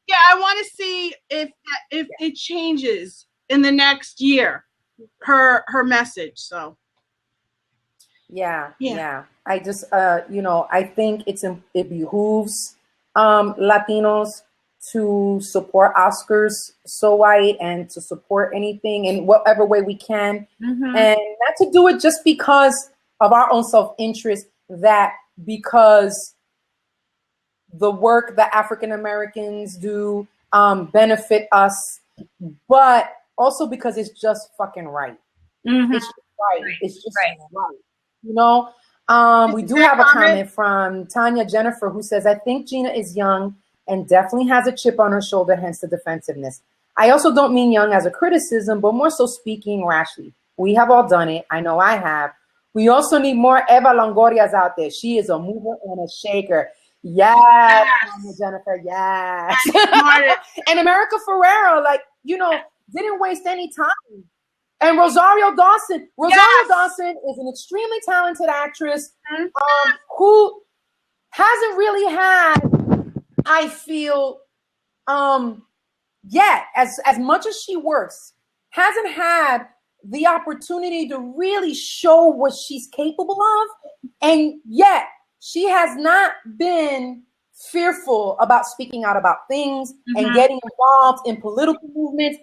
Yeah, I want to see if it changes in the next year, her message. So yeah. I just I think it behooves Latinos to support Oscars So White and to support anything in whatever way we can, and not to do it just because of our own self-interest, that because the work that African Americans do benefit us, but also because it's just fucking right. It's just right. It's just right. We do have a comment from Tanya Jennifer, who says, I think Gina is young and definitely has a chip on her shoulder, hence the defensiveness. I also don't mean young as a criticism, but more so speaking rashly. We have all done it. I know I have. We also need more Eva Longorias out there. She is a mover and a shaker. Yes. Tanya Jennifer, yes. And America Ferrera, didn't waste any time. And Rosario Dawson. Dawson is an extremely talented actress who hasn't really had, I feel, yet, as much as she works, hasn't had the opportunity to really show what she's capable of. And yet, she has not been fearful about speaking out about things and getting involved in political movements.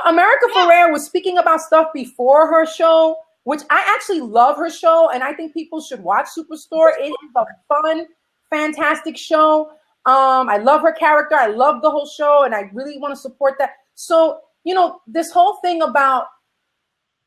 America Ferrera was speaking about stuff before her show, which I actually love her show, and I think people should watch Superstore. It is a fun, fantastic show. I love her character. I love the whole show, and I really want to support that. So, this whole thing about,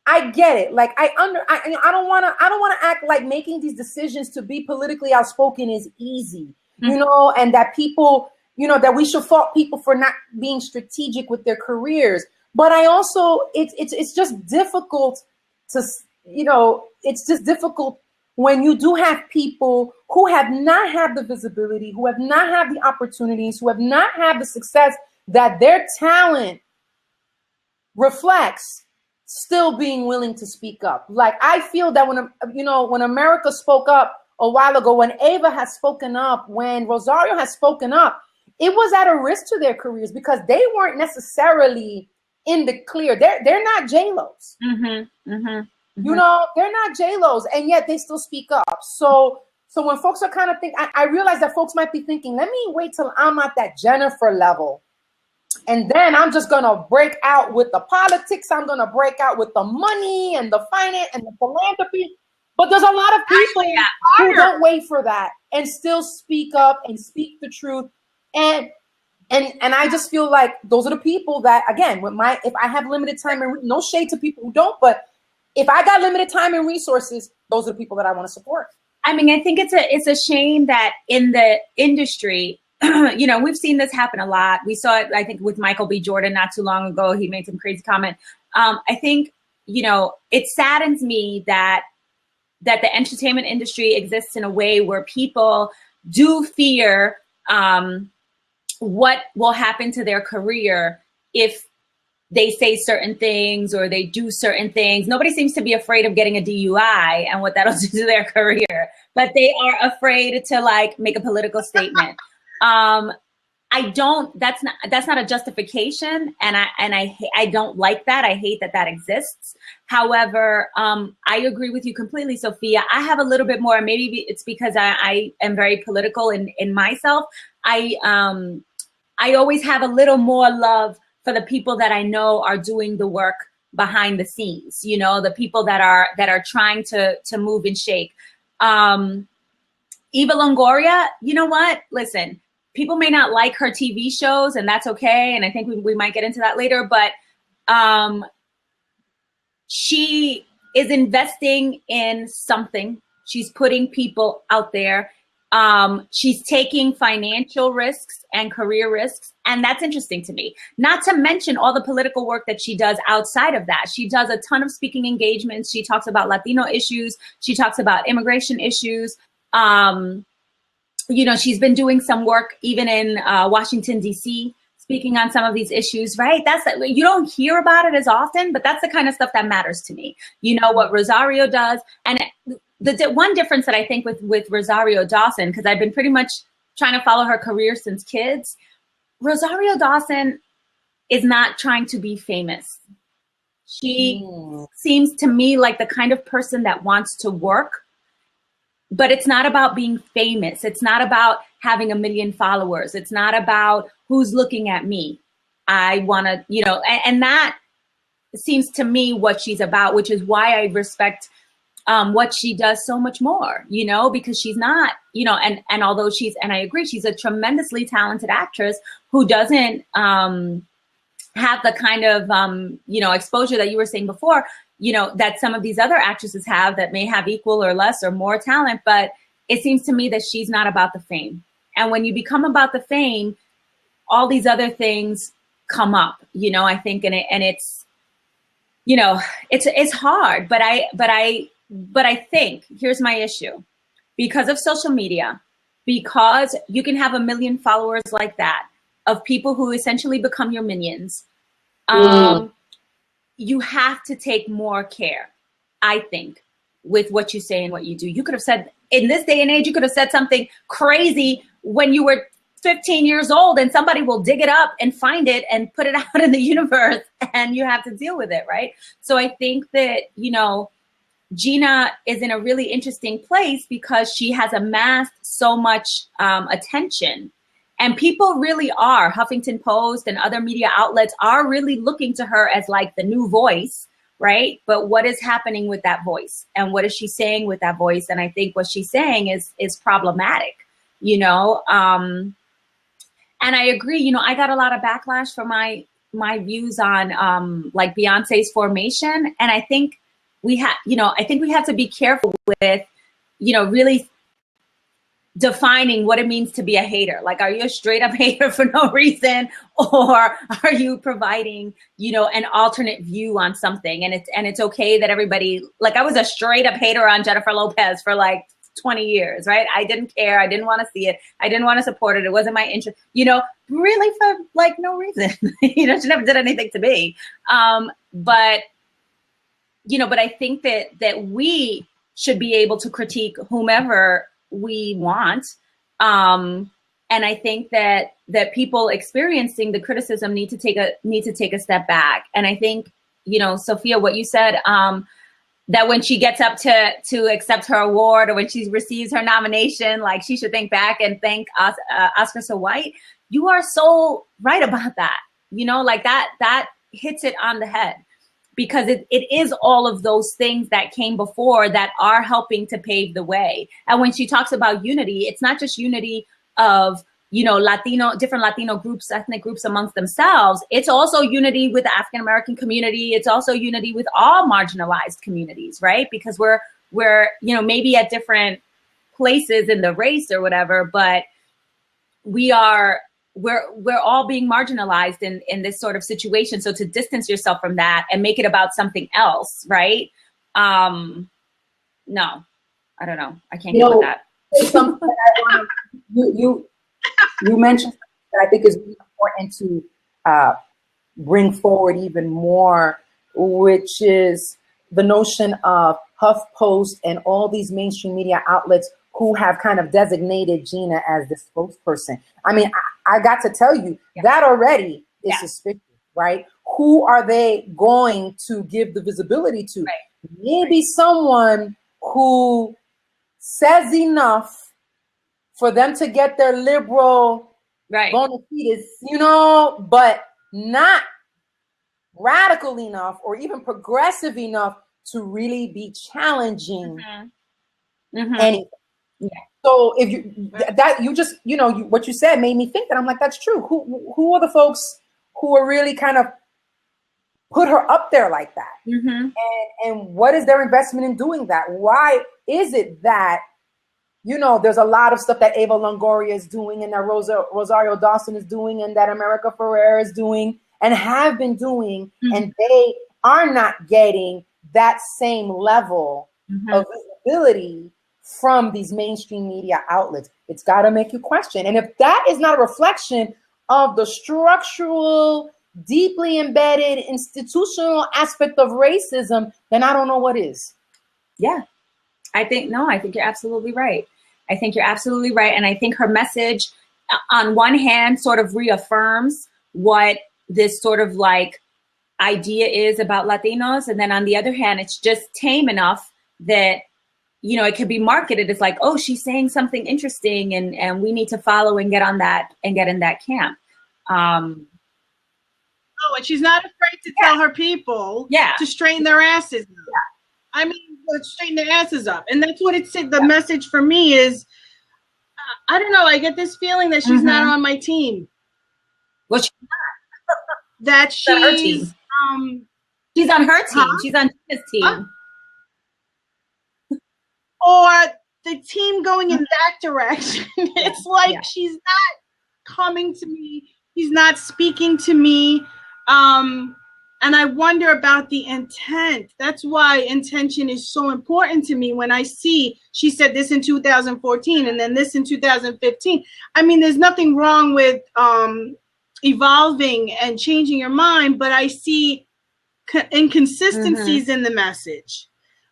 I get it. Like I don't want to act like making these decisions to be politically outspoken is easy, and that people, that we should fault people for not being strategic with their careers. But I also, it's just difficult to, it's just difficult when you do have people who have not had the visibility, who have not had the opportunities, who have not had the success that their talent reflects, still being willing to speak up. Like, I feel that when America spoke up a while ago, when Ava has spoken up, when Rosario has spoken up, it was at a risk to their careers because they weren't necessarily in the clear. They're not J-Los. They're not J-Los, and yet they still speak up. So when folks are kind of I realize that folks might be thinking, let me wait till I'm at that Jennifer level, and then I'm just going to break out with the politics. I'm going to break out with the money and the finance and the philanthropy. But there's a lot of people who don't wait for that and still speak up and speak the truth. And I just feel like those are the people that, again, if I have limited time, and no shade to people who don't, but if I got limited time and resources, those are the people that I want to support. I mean, I think it's a shame that in the industry, we've seen this happen a lot. We saw it, I think, with Michael B. Jordan not too long ago. He made some crazy comment. I think, it saddens me that the entertainment industry exists in a way where people do fear what will happen to their career if they say certain things or they do certain things. Nobody seems to be afraid of getting a DUI and what that'll do to their career, but they are afraid to like make a political statement. That's not a justification. And I don't like that. I hate that exists. However, I agree with you completely, Sophia. I have a little bit more, maybe it's because I am very political in myself. I always have a little more love for the people that I know are doing the work behind the scenes, you know, the people that are trying to move and shake. Eva Longoria, you know what? Listen, people may not like her TV shows, and that's okay. And I think we might get into that later, but she is investing in something. She's putting people out there. She's taking financial risks and career risks, and that's interesting to me. Not to mention all the political work that she does outside of that. She does a ton of speaking engagements. She talks about Latino issues. She talks about immigration issues. You know, she's been doing some work even in Washington, D.C., speaking on some of these issues, right? You don't hear about it as often, but that's the kind of stuff that matters to me. You know, what Rosario does. And the one difference that I think with Rosario Dawson, because I've been pretty much trying to follow her career since kids, Rosario Dawson is not trying to be famous. She seems to me like the kind of person that wants to work, but it's not about being famous. It's not about having 1 million followers. It's not about who's looking at me. I want to, you know, and that seems to me what she's about, which is why I respect what she does so much more, you know, because she's not, you know, and although and I agree, she's a tremendously talented actress who doesn't have the kind of, you know, exposure that you were saying before, you know, that some of these other actresses have that may have equal or less or more talent. But it seems to me that she's not about the fame. And when you become about the fame, all these other things come up, you know, I think, and it's, you know, it's hard, but I think here's my issue. Because of social media, because you can have 1 million followers like that, of people who essentially become your minions, you have to take more care, I think, with what you say and what you do. You could have said, in this day and age, you could have said something crazy when you were 15 years old, and somebody will dig it up and find it and put it out in the universe, and you have to deal with it, right? So I think that, you know, Gina is in a really interesting place because she has amassed so much attention. And people really are, Huffington Post and other media outlets are really looking to her as like the new voice, right? But what is happening with that voice? And what is she saying with that voice? And I think what she's saying is problematic, you know? And I agree, you know, I got a lot of backlash for my views on like Beyonce's Formation. And I think we have to be careful with, you know, really defining what it means to be a hater. Like, are you a straight up hater for no reason, or are you providing, you know, an alternate view on something? And it's okay that everybody, like, I was a straight up hater on Jennifer Lopez for like 20 years, right? I didn't care. I didn't want to see it. I didn't want to support it. It wasn't my interest, you know, really for like no reason. You know, she never did anything to me. But I think that we should be able to critique whomever we want. And I think that people experiencing the criticism need to take a step back. And I think, you know, Sophia, what you said, that when she gets up to accept her award, or when she receives her nomination, like, she should think back and thank Oscar So White. You are so right about that. You know, like that hits it on the head, because it is all of those things that came before that are helping to pave the way. And when she talks about unity, it's not just unity of, you know, different Latino groups, ethnic groups amongst themselves. It's also unity with the African-American community. It's also unity with all marginalized communities, right? Because we're, you know, maybe at different places in the race or whatever, but we're all being marginalized in this sort of situation. So to distance yourself from that and make it about something else, right? No, I don't know. I can't get with that. Something that you mentioned that I think is really important to bring forward even more, which is the notion of HuffPost and all these mainstream media outlets who have kind of designated Gina as the spokesperson. I mean, I got to tell you, that already is suspicious, right? Who are they going to give the visibility to? Right. Maybe someone who says enough for them to get their liberal bona fides, you know, but not radical enough or even progressive enough to really be challenging anything. Yeah. So if you you just, you know, what you said made me think that. I'm like, that's true. Who are the folks who are really kind of put her up there like that? And what is their investment in doing that? Why is it that, you know, there's a lot of stuff that Ava Longoria is doing and that Rosario Dawson is doing and that America Ferrera is doing and have been doing, and they are not getting that same level of visibility from these mainstream media outlets? It's got to make you question. And if that is not a reflection of the structural, deeply embedded institutional aspect of racism, then I don't know what is. Yeah, I think you're absolutely right. I think you're absolutely right. And I think her message, on one hand, sort of reaffirms what this sort of like idea is about Latinos. And then on the other hand, it's just tame enough that, you know, it could be marketed as like, oh, she's saying something interesting and we need to follow and get on that and get in that camp. Oh, and she's not afraid to tell her people to straighten their asses up. I mean, straighten their asses up. And that's what it said. The message for me is, I don't know, I get this feeling that she's not on my team. Well, she's not. That she's on her team. She's on her team. She's on his team. Or the team going in that direction. It's like she's not coming to me. She's not speaking to me. And I wonder about the intent. That's why intention is so important to me. When I see she said this in 2014 and then this in 2015. I mean, there's nothing wrong with evolving and changing your mind, but I see inconsistencies in the message.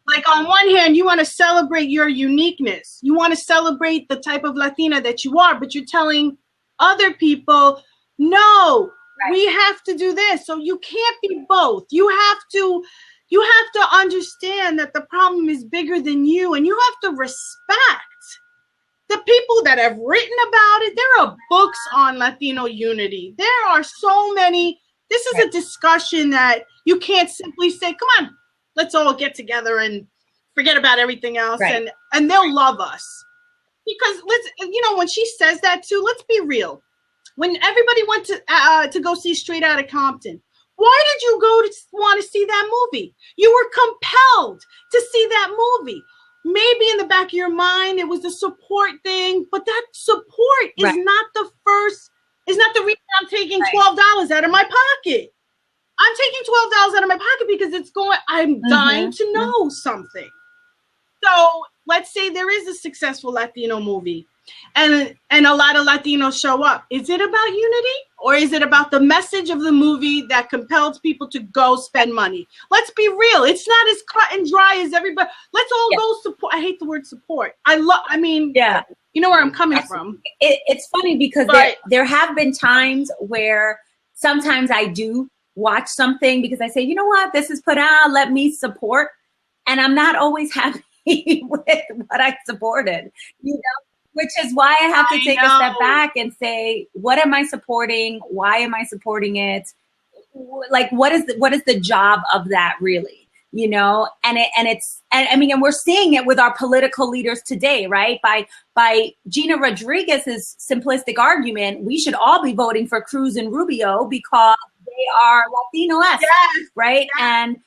Like, on one hand, you want to celebrate your uniqueness. You want to celebrate the type of Latina that you are, but you're telling other people, no, we have to do this. So you can't be both. You have to understand that the problem is bigger than you, and you have to respect the people that have written about it. There are books on Latino unity. There are so many. This is a discussion that you can't simply say, come on, let's all get together and forget about everything else, and they'll love us. Because when she says that too, let's be real. When everybody went to go see Straight Outta Compton, why did you go to want to see that movie? You were compelled to see that movie. Maybe in the back of your mind it was a support thing, but that support is not the reason I'm taking $12 out of my pocket. I'm taking $12 out of my pocket because I'm dying to know something. So let's say there is a successful Latino movie and a lot of Latinos show up. Is it about unity, or is it about the message of the movie that compels people to go spend money? Let's be real. It's not as cut and dry as everybody. Let's all go support. I hate the word support. You know where I'm coming from. It's funny because there have been times where sometimes I do watch something because I say, you know what, this is put out, let me support. And I'm not always happy with what I supported, which is why I have to take a step back and say, what am I supporting? Why am I supporting it? Like, what is the job of that really? And we're seeing it with our political leaders today, right? By Gina Rodriguez's simplistic argument, we should all be voting for Cruz and Rubio because they are Latino-esque, right? Yes. And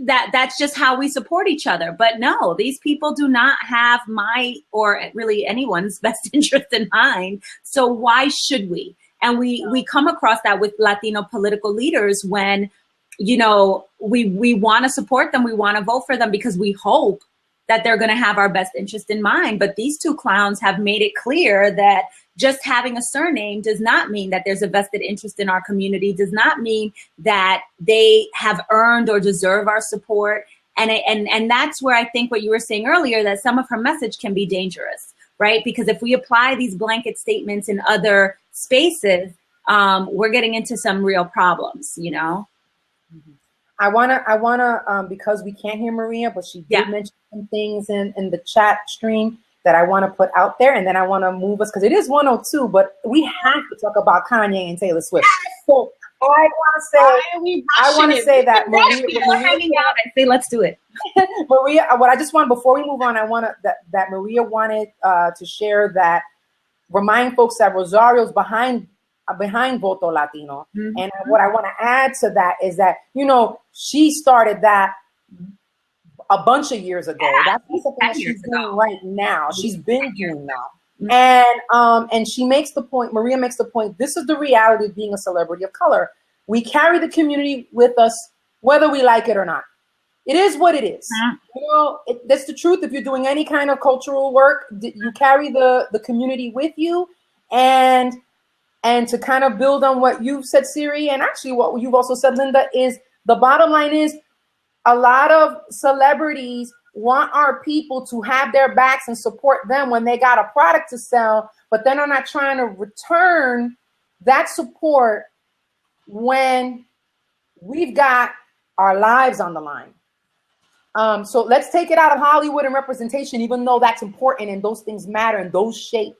that's just how we support each other. But no, these people do not have my or really anyone's best interest in mind. So why should we? And we come across that with Latino political leaders when, we want to support them. We want to vote for them because we hope that they're going to have our best interest in mind. But these two clowns have made it clear that just having a surname does not mean that there's a vested interest in our community, does not mean that they have earned or deserve our support. And that's where I think what you were saying earlier, that some of her message can be dangerous, right? Because if we apply these blanket statements in other spaces, we're getting into some real problems, you know? I wanna, because we can't hear Maria, but she did mention some things in the chat stream that I want to put out there, and then I want to move us, because it is 1:02, but we have to talk about Kanye and Taylor Swift. So I want to say that Maria hanging out. I say let's do it. Maria, what I just want, before we move on, I want to that Maria wanted to share that, remind folks that Rosario's behind Voto Latino. Mm-hmm. And what I want to add to that is that, you know, she started that a bunch of years ago. That's something that she's doing right now. She's been doing that. And she makes the point, Maria makes the point, this is the reality of being a celebrity of color. We carry the community with us, whether we like it or not. It is what it is. You know, that's the truth. If you're doing any kind of cultural work, you carry the community with you. And to kind of build on what you've said, Siri, and actually what you've also said, Linda, is the bottom line is a lot of celebrities want our people to have their backs and support them when they got a product to sell, but then are not trying to return that support when we've got our lives on the line. So let's take it out of Hollywood and representation, even though that's important and those things matter and those shape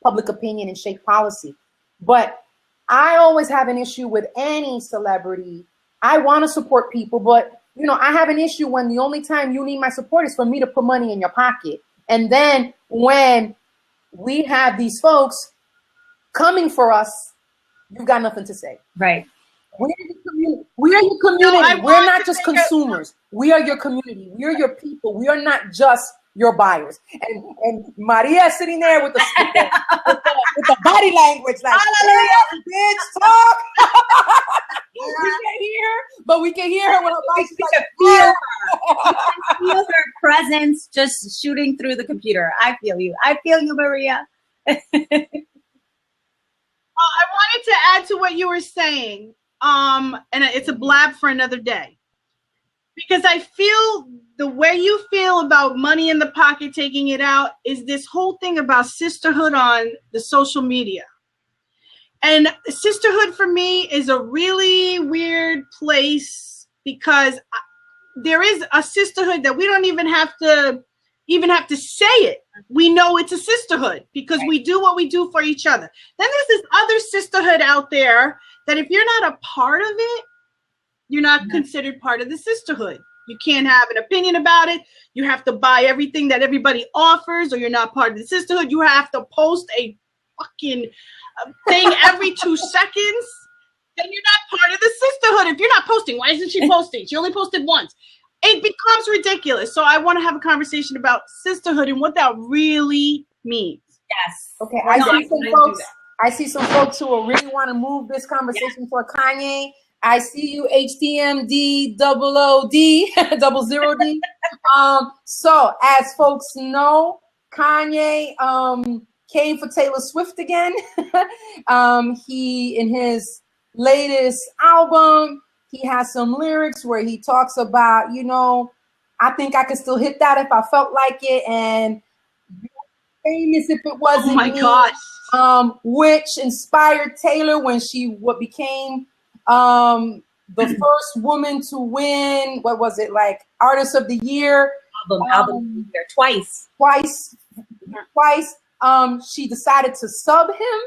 public opinion and shape policy. But I always have an issue with any celebrity. I want to support people, but you know, I have an issue when the only time you need my support is for me to put money in your pocket. And then when we have these folks coming for us, you've got nothing to say. Right. We're your community. No, we're not just consumers. We are your community. We are your people. We are not just your buyers. And Maria is sitting there with the body language, like, bitch, talk. We can't hear, but we can hear her when her body feel her presence just shooting through the computer. I feel you. I feel you, Maria. I wanted to add to what you were saying. And it's a blab for another day. Because I feel the way you feel about money in the pocket, taking it out, is this whole thing about sisterhood on the social media. And sisterhood for me is a really weird place, because there is a sisterhood that we don't even have to say it. We know it's a sisterhood because we do what we do for each other. Then there's this other sisterhood out there that if you're not a part of it, you're not considered part of the sisterhood. You can't have an opinion about it. You have to buy everything that everybody offers, or you're not part of the sisterhood. You have to post a fucking thing every 2 seconds. Then you're not part of the sisterhood. If you're not posting, why isn't she posting? She only posted once. It becomes ridiculous. So I want to have a conversation about sisterhood and what that really means. Yes. Okay. I see some folks who really want to move this conversation for Kanye. I see you, HTMD double zero D. So as folks know, Kanye came for Taylor Swift again. He, in his latest album, he has some lyrics where he talks about, you know, I think I could still hit that if I felt like it, and famous if it wasn't. Oh my me. gosh. Which inspired Taylor when she became the first woman to win, what was it, like Artist of the Year? Album of the Year, twice. She decided to sub him,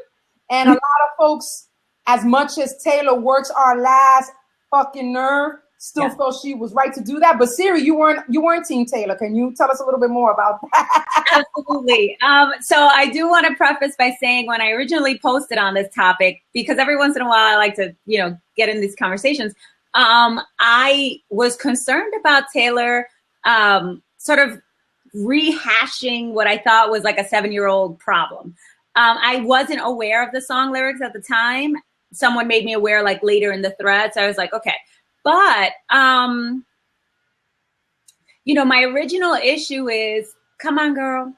and a lot of folks, as much as Taylor works our last fucking nerve, still felt she was right to do that. But Siri, you weren't Team Taylor. Can you tell us a little bit more about that? Absolutely. So I do want to preface by saying, when I originally posted on this topic, because every once in a while I like to, you know, get in these conversations, I was concerned about Taylor sort of rehashing what I thought was like a 7-year-old problem. I wasn't aware of the song lyrics at the time. Someone made me aware like later in the thread. So I was like, okay. But, you know, my original issue is, come on, girl.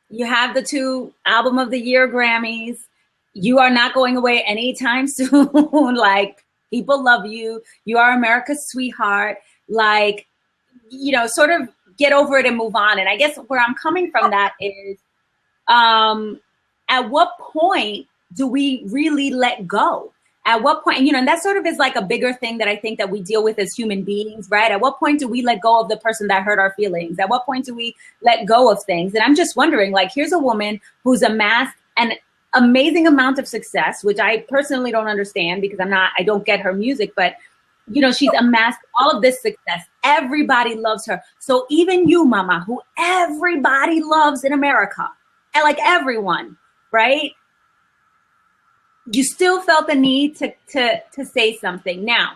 You have the 2 Album of the Year Grammys. you are not going away anytime soon. Like, people love you. You are America's sweetheart. Like, you know, sort of get over it and move on. And I guess where I'm coming from that is, at what point do we really let go? At what point, you know, and that sort of is like a bigger thing that I think that we deal with as human beings, right? At what point do we let go of the person that hurt our feelings? At what point do we let go of things? And I'm just wondering, like, here's a woman who's amassed an amazing amount of success, which I personally don't understand because I don't get her music, but you know, she's amassed all of this success. Everybody loves her. So even you, mama, who everybody loves in America, and like everyone, right? You still felt the need to say something. Now,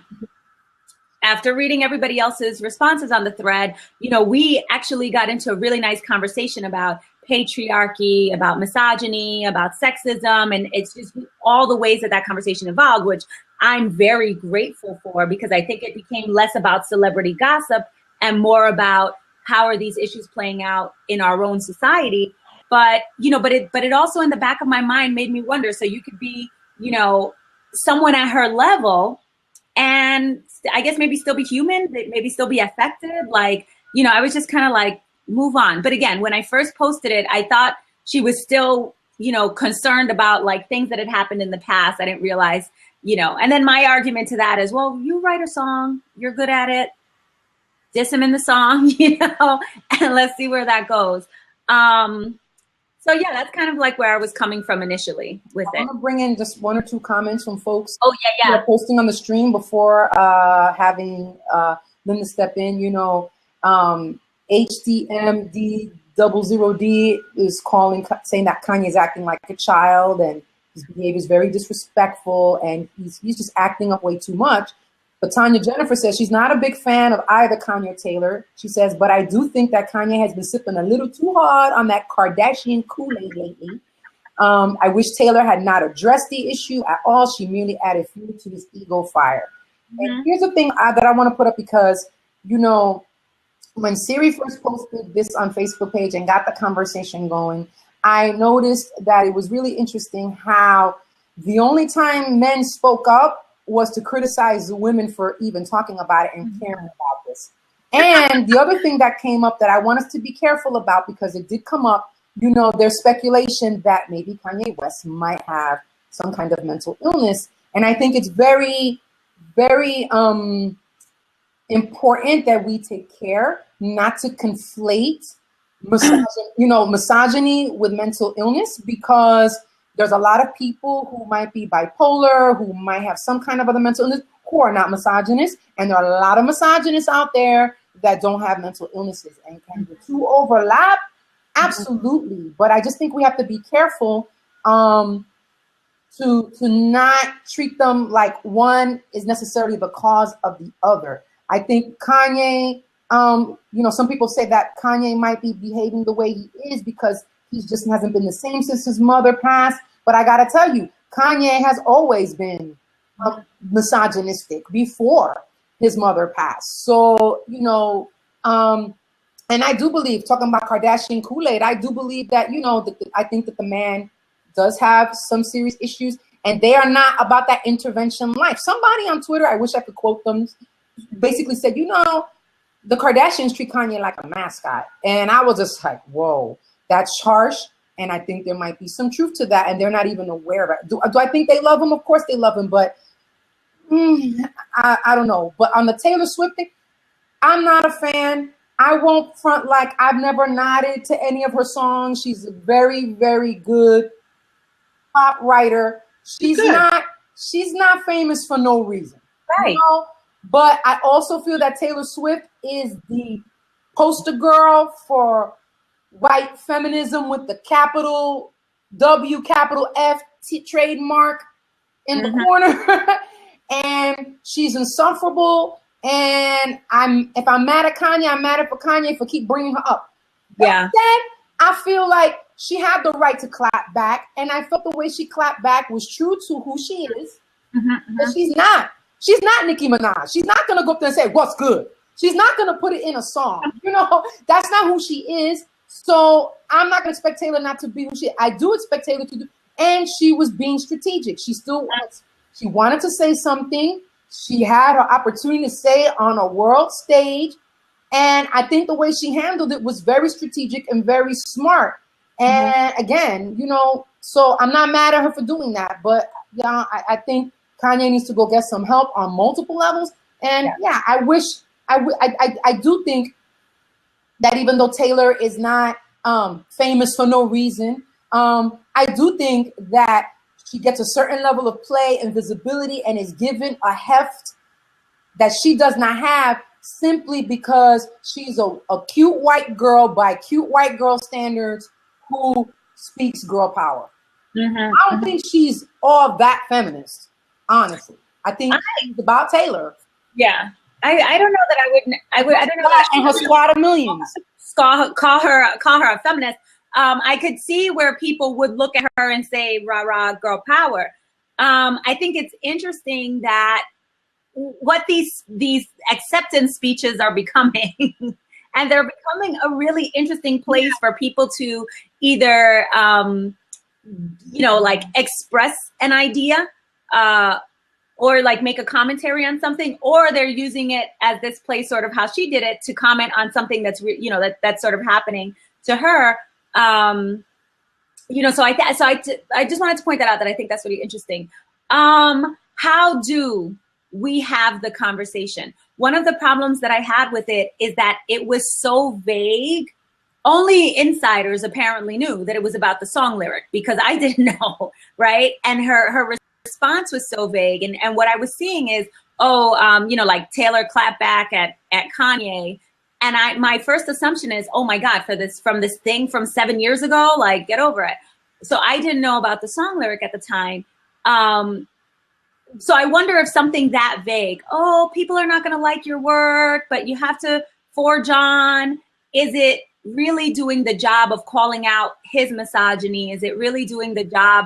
after reading everybody else's responses on the thread, you know, we actually got into a really nice conversation about patriarchy, about misogyny, about sexism, and it's just all the ways that that conversation evolved, which I'm very grateful for, because I think it became less about celebrity gossip and more about how are these issues playing out in our own society. But, you know, but it also in the back of my mind made me wonder, so you could be, you know, someone at her level and I guess maybe still be human, maybe still be affected. Like, you know, I was just kind of like, move on. But again, when I first posted it, I thought she was still, you know, concerned about like things that had happened in the past. I didn't realize, you know, and then my argument to that is, well, you write a song, you're good at it, diss him in the song, you know, and let's see where that goes. So yeah, that's kind of like where I was coming from initially with it. I'm gonna bring in just one or two comments from folks. Oh yeah. Who are posting on the stream before having Linda step in. You know, HDMD00D is saying that Kanye is acting like a child and his behavior is very disrespectful and he's just acting up way too much. But Tanya Jennifer says she's not a big fan of either Kanye or Taylor. She says, but I do think that Kanye has been sipping a little too hard on that Kardashian Kool-Aid lately. I wish Taylor had not addressed the issue at all. She merely added fuel to his ego fire. Mm-hmm. And here's the thing that I want to put up, because, you know, when Siri first posted this on Facebook page and got the conversation going, I noticed that it was really interesting how the only time men spoke up was to criticize the women for even talking about it and caring about this. And the other thing that came up that I want us to be careful about, because it did come up, you know, there's speculation that maybe Kanye West might have some kind of mental illness. And I think it's very, very important that we take care not to conflate misogyny with mental illness, because there's a lot of people who might be bipolar, who might have some kind of other mental illness, who are not misogynists. And there are a lot of misogynists out there that don't have mental illnesses. And can the two overlap? Absolutely. But I just think we have to be careful to not treat them like one is necessarily the cause of the other. I think Kanye, you know, some people say that Kanye might be behaving the way he is because he just hasn't been the same since his mother passed. But I got to tell you, Kanye has always been misogynistic before his mother passed. So, you know, and I do believe, talking about Kardashian Kool-Aid, I do believe that, you know, I think that the man does have some serious issues, and they are not about that intervention life. Somebody on Twitter, I wish I could quote them, basically said, you know, the Kardashians treat Kanye like a mascot. And I was just like, whoa, that's harsh. And I think there might be some truth to that. And they're not even aware of it. Do I think they love him? Of course they love him. But I don't know. But on the Taylor Swift thing, I'm not a fan. I won't front like I've never nodded to any of her songs. She's a very, very good pop writer. She's not famous for no reason. Right. You know? But I also feel that Taylor Swift is the poster girl for white feminism with the capital W, capital F trademark in the corner. And she's insufferable. And if I'm mad at Kanye, I'm mad at Kanye for keep bringing her up. Yeah. Then I feel like she had the right to clap back. And I felt the way she clapped back was true to who she is. But she's not Nicki Minaj. She's not going to go up there and say, what's good? She's not going to put it in a song. You know, that's not who she is. So I'm not going to expect Taylor not to be who she is. I do expect Taylor to and she was being strategic. She wanted to say something. She had her opportunity to say it on a world stage. And I think the way she handled it was very strategic and very smart. And again, you know, so I'm not mad at her for doing that. But yeah, I think Kanye needs to go get some help on multiple levels. And yeah, I do think that even though Taylor is not famous for no reason, I do think that she gets a certain level of play and visibility and is given a heft that she does not have simply because she's a cute white girl by cute white girl standards who speaks girl power. I don't think she's all that feminist, honestly. I think it's about Taylor. Yeah. I don't know that I don't know that and her squad of millions. Call her a feminist. I could see where people would look at her and say, rah, rah, girl power. I think it's interesting that what these acceptance speeches are becoming, and they're becoming a really interesting place for people to either, you know, like express an idea, or like make a commentary on something, or they're using it as this place, sort of how she did it, to comment on something that's, you know, that's sort of happening to her. You know, so I just wanted to point that out, that I think that's really interesting. How do we have the conversation? One of the problems that I had with it is that it was so vague. Only insiders apparently knew that it was about the song lyric, because I didn't know, right? And her response was so vague. And what I was seeing is, you know, like Taylor clapped back at Kanye. And my first assumption is, oh my God, from this thing from 7 years ago, like, get over it. So I didn't know about the song lyric at the time. So I wonder if something that vague, people are not going to like your work, but you have to forge on. Is it really doing the job of calling out his misogyny? Is it really doing the job?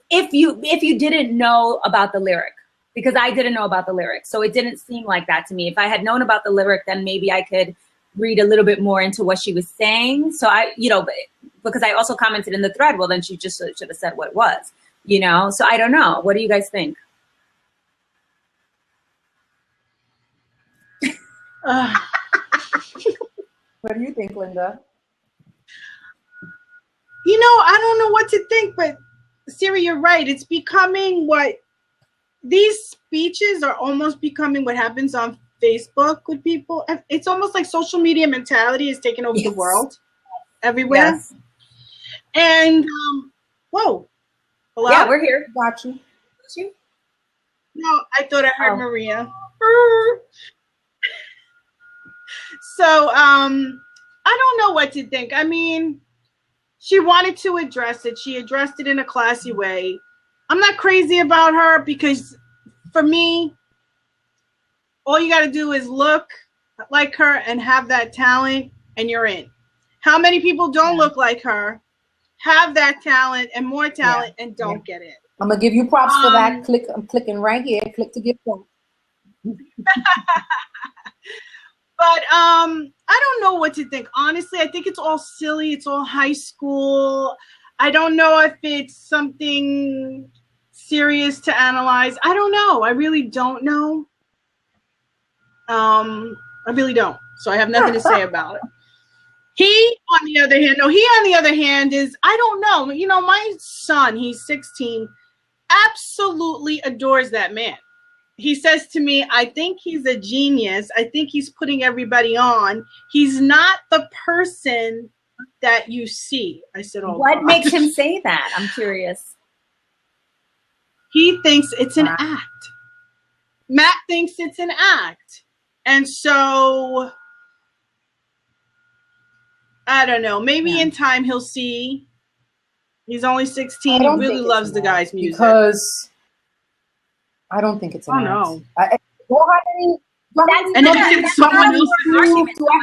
If you didn't know about the lyric, because I didn't know about the lyric, so it didn't seem like that to me. If I had known about the lyric, then maybe I could read a little bit more into what she was saying. So you know, because I also commented in the thread, well, then she just should have said what it was, you know? So I don't know. What do you guys think? What do you think, Linda? You know, I don't know what to think, but Siri, you're right. It's becoming these speeches are almost becoming what happens on Facebook with people. It's almost like social media mentality is taking over the world everywhere. Yes. And whoa. Hello? Yeah, we're here. Got you. No, I thought I heard Maria. So I don't know what to think. I mean, she wanted to address it. She addressed it in a classy way. I'm not crazy about her, because for me, all you got to do is look like her and have that talent, and you're in. How many people don't look like her, have that talent and more talent, and don't get in? I'm going to give you props for that. I'm clicking right here. Click to get props. But I don't know what to think. Honestly, I think it's all silly. It's all high school. I don't know if it's something serious to analyze. I don't know. I really don't know. I really don't. So I have nothing to say about it. He, on the other hand, is, I don't know. You know, my son, he's 16, absolutely adores that man. He says to me, I think he's a genius. I think he's putting everybody on. He's not the person that you see. I said, oh, what makes him say that? I'm curious. He thinks it's an act. Matt thinks it's an act. And so, I don't know. Maybe in time he'll see. He's only 16. He really loves the guy's music. Because I don't think it's an act. No. And then it's someone else's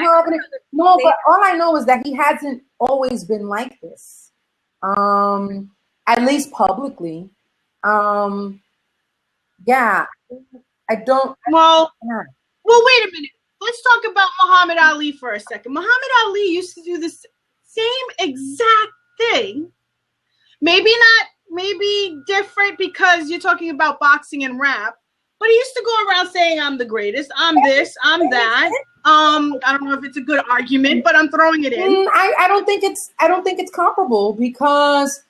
argument. No, but all I know is that he hasn't always been like this. At least publicly. Yeah. I don't. Well, wait a minute. Let's talk about Muhammad Ali for a second. Muhammad Ali used to do this same exact thing. Maybe not maybe different because you're talking about boxing and rap. But he used to go around saying, I'm the greatest, I'm this, I'm that. I don't know if it's a good argument, but I'm throwing it in. I don't think it's comparable because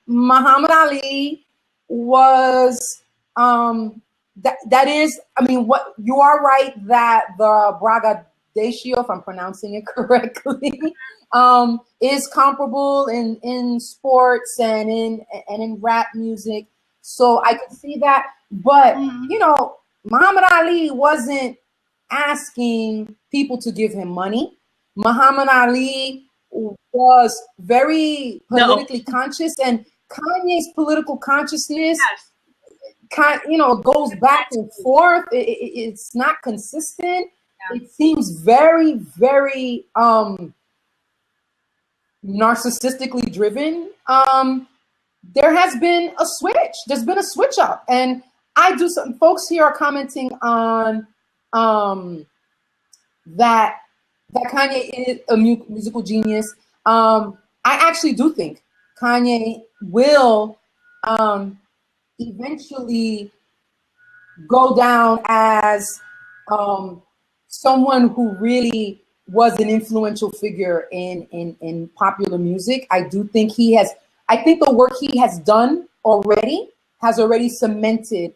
Muhammad Ali was that is, I mean, what you are right that the braggadocio, if I'm pronouncing it correctly, is comparable in sports and in rap music. So I could see that. But, you know, Muhammad Ali wasn't asking people to give him money. Muhammad Ali was very politically conscious, and Kanye's political consciousness, goes back and forth. It's not consistent. Yeah. It seems very, very narcissistically driven. There has been a switch. There's been a switch up, and some folks here are commenting on that Kanye is a musical genius. I actually do think Kanye will eventually go down as someone who really was an influential figure in popular music. I do think I think the work he has done has already cemented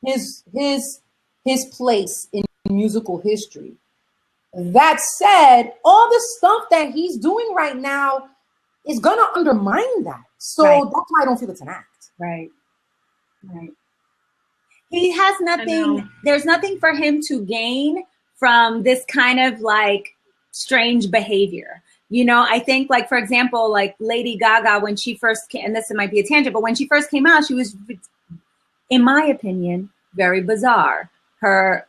his place in musical history. That said, all the stuff that he's doing right now is gonna undermine that. So that's why I don't feel it's an act. Right. He has nothing, there's nothing for him to gain from this kind of like strange behavior. You know, I think like, for example, like Lady Gaga, when she first came, and this might be a tangent, but when she first came out, she was, in my opinion, very bizarre. Her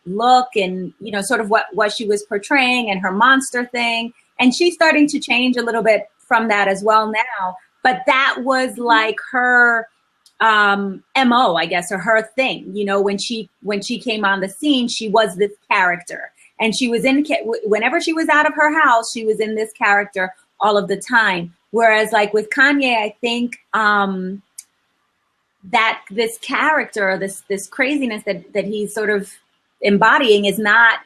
look and, you know, sort of what she was portraying and her monster thing. And she's starting to change a little bit from that as well now. But that was like her MO, I guess, or her thing. You know, when she came on the scene, she was this character. And she was whenever she was out of her house, she was in this character all of the time. Whereas like with Kanye, I think that this character, this craziness that he's sort of embodying is not,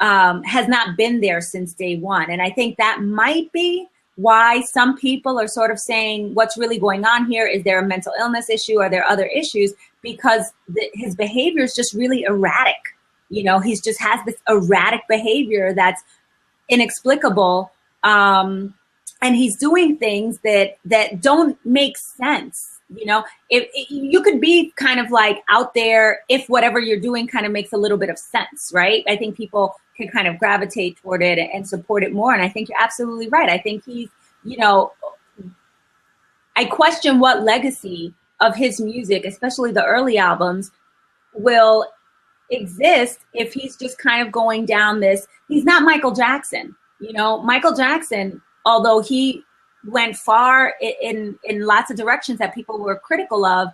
has not been there since day one. And I think that might be why some people are sort of saying what's really going on here. Is there a mental illness issue? Are there other issues? Because his behavior is just really erratic. You know, he's just has this erratic behavior that's inexplicable. And he's doing things that don't make sense. You know, you could be kind of like out there if whatever you're doing kind of makes a little bit of sense, right? I think people can kind of gravitate toward it and support it more. And I think you're absolutely right. I think he's, you know, I question what legacy of his music, especially the early albums, will exist if he's just kind of going down this. He's not Michael Jackson. You know, Michael Jackson, although he went far in lots of directions that people were critical of,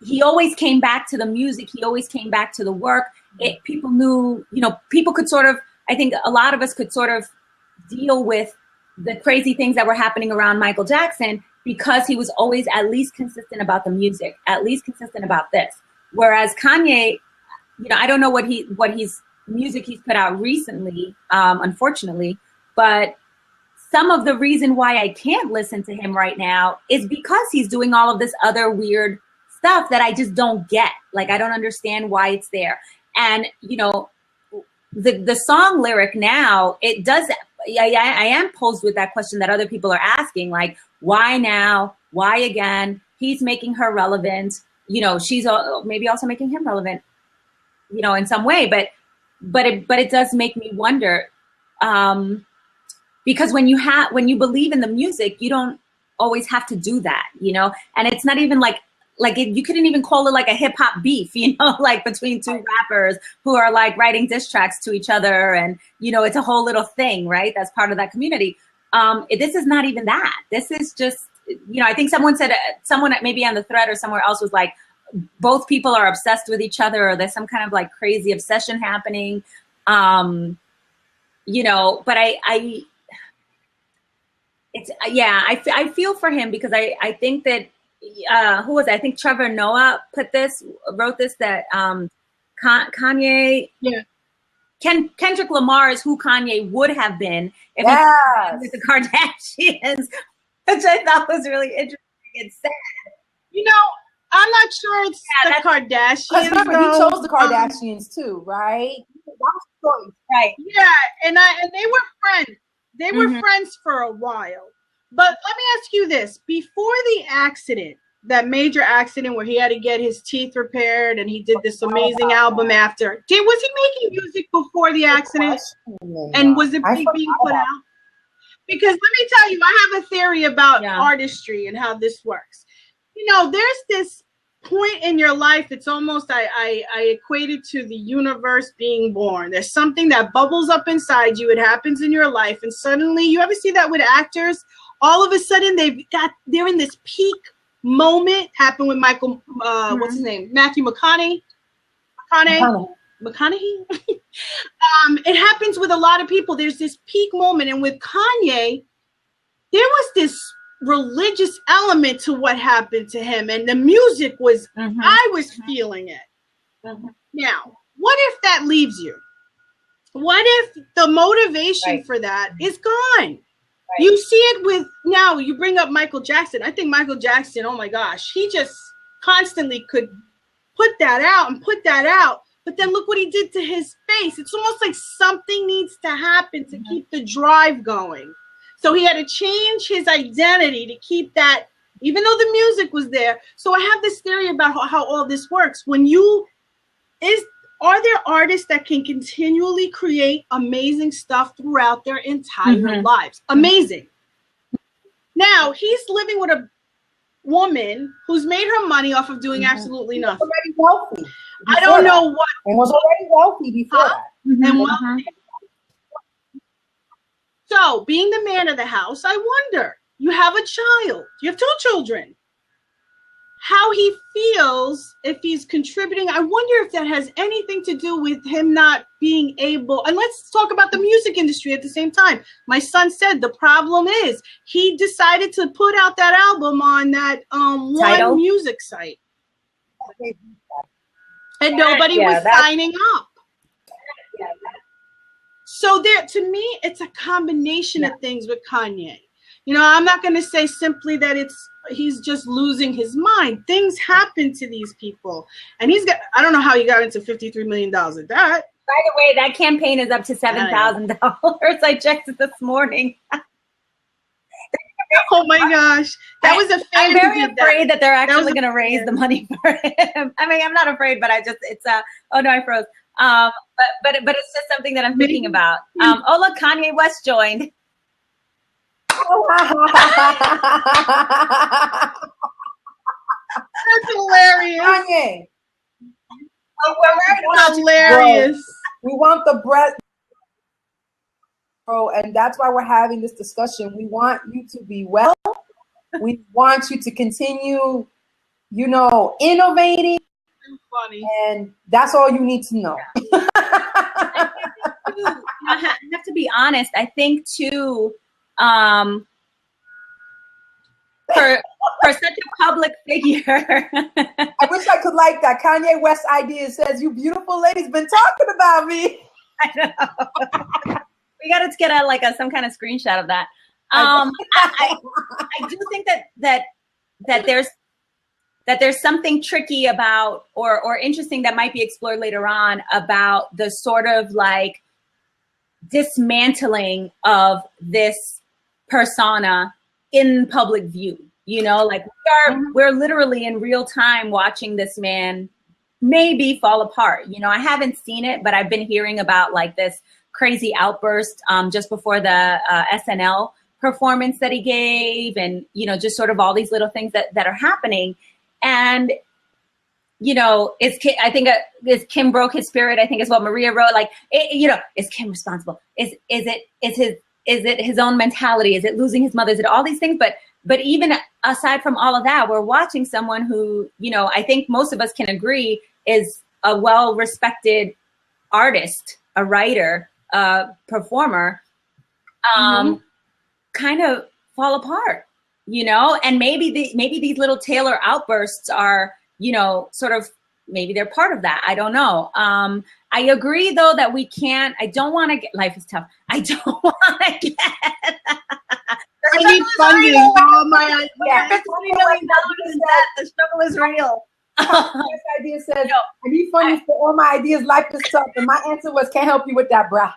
he always came back to the music. He always came back to the work. People knew, you know, people could sort of, I think a lot of us could sort of deal with the crazy things that were happening around Michael Jackson because he was always at least consistent about the music, at least consistent about this. Whereas Kanye, you know, I don't know what music he's put out recently, unfortunately, but some of the reason why I can't listen to him right now is because he's doing all of this other weird stuff that I just don't get. Like, I don't understand why it's there. And, you know, the song lyric now, it does, I am posed with that question that other people are asking, like, why now? Why again? He's making her relevant. You know, she's maybe also making him relevant, you know, in some way. But it does make me wonder, because when you believe in the music, you don't always have to do that, you know? And it's not even you couldn't even call it like a hip hop beef, you know, like between two rappers who are like writing diss tracks to each other. And, you know, it's a whole little thing, right? That's part of that community. This is not even that. This is just, you know, I think someone maybe on the thread or somewhere else was like, both people are obsessed with each other, or there's some kind of like crazy obsession happening. You know, but it's yeah, I feel for him because I think that who was it? I think Trevor Noah wrote this that Kanye, Yeah. Kendrick Lamar is who Kanye would have been if he was with the Kardashians, which I thought was really interesting and sad. You know, I'm not sure it's the Kardashians. Remember, he chose the Kardashians too, right? That was the choice. Right. Yeah, and they were friends. They were friends for a while. But let me ask you this: before the accident, that major accident where he had to get his teeth repaired, and he did this amazing album after. Was he making music before the accident? And was it being put out? Because let me tell you, I have a theory about artistry and how this works. You know, there's this point in your life, it's almost, I equate it to the universe being born. There's something that bubbles up inside you. It happens in your life. And suddenly, you ever see that with actors? All of a sudden, they're in this peak moment. Happened with Michael, what's his name? Matthew McConaughey. It happens with a lot of people. There's this peak moment. And with Kanye, there was this religious element to what happened to him. And the music was, I was feeling it. Now, what if that leaves you? What if the motivation for that is gone? You see it with, now you bring up Michael Jackson. I think Michael Jackson, oh my gosh, he just constantly could put that out and put that out. But then look what he did to his face. It's almost like something needs to happen to keep the drive going. So he had to change his identity to keep that, even though the music was there. So I have this theory about how all this works. Are there artists that can continually create amazing stuff throughout their entire lives? Amazing. Now, he's living with a woman who's made her money off of doing absolutely nothing. Already wealthy. I don't know what. And was already wealthy before that. And wealthy. So, being the man of the house, I wonder, you have a child. You have 2 children. How he feels if he's contributing. I wonder if that has anything to do with him not being able. And let's talk about the music industry at the same time. My son said the problem is he decided to put out that album on that one music site. And nobody was signing up. So there, to me, it's a combination of things with Kanye. You know, I'm not going to say simply that he's just losing his mind. Things happen to these people. And I don't know how he got into $53 million of that. By the way, that campaign is up to $7,000. I checked it this morning. Oh my gosh. That was a fan. I'm very afraid that they're actually going to raise the money for him. I mean, I'm not afraid, but oh no, I froze. But it's just something that I'm thinking about. Oh look, Kanye West joined. That's hilarious. Kanye. That's hilarious. We want the breath. And that's why we're having this discussion. We want you to be well. We want you to continue, innovating. Funny. And that's all you need to know. I have to be honest. I think too, for such a public figure. I wish I could like that. Kanye West idea says, "You beautiful ladies been talking about me." I know. We got to get some kind of screenshot of that. I do think that there's something tricky about or interesting that might be explored later on about the sort of dismantling of this persona in public view. We're literally in real time watching this man maybe fall apart. I haven't seen it, but I've been hearing about this crazy outburst just before the SNL performance that he gave, and just sort of all these little things that are happening. And I think is Kim broke his spirit, I think is what Maria wrote. Is Kim responsible? Is it his own mentality? Is it losing his mother? Is it all these things? But even aside from all of that, we're watching someone who, I think most of us can agree is a well-respected artist, a writer, performer, kind of fall apart, you know? And maybe these little Taylor outbursts are, you know, sort of, maybe they're part of that. I don't know. I agree though that we can't, I don't want to get, life is tough. I don't want to get. I need funding for all my ideas. $20 million in debt. The struggle is real. This idea says, I need funding for all my ideas. Life is tough. And my answer was, can't help you with that, bruh.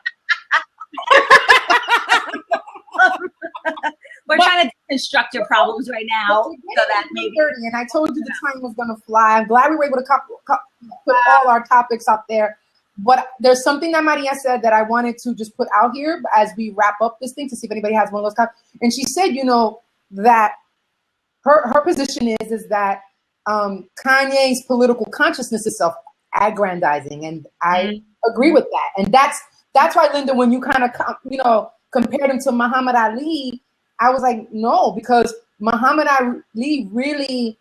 We're trying to construct your problems right now. So that maybe. And I told you the time was going to fly. I'm glad we were able to put all our topics up there. But there's something that Maria said that I wanted to just put out here as we wrap up this thing to see if anybody has one of those comments. And she said, you know, that her position is that Kanye's political consciousness is self-aggrandizing. And I agree with that. And that's why, Linda, when you kind of, you know, compared him to Muhammad Ali, I was like, no, because Muhammad Ali really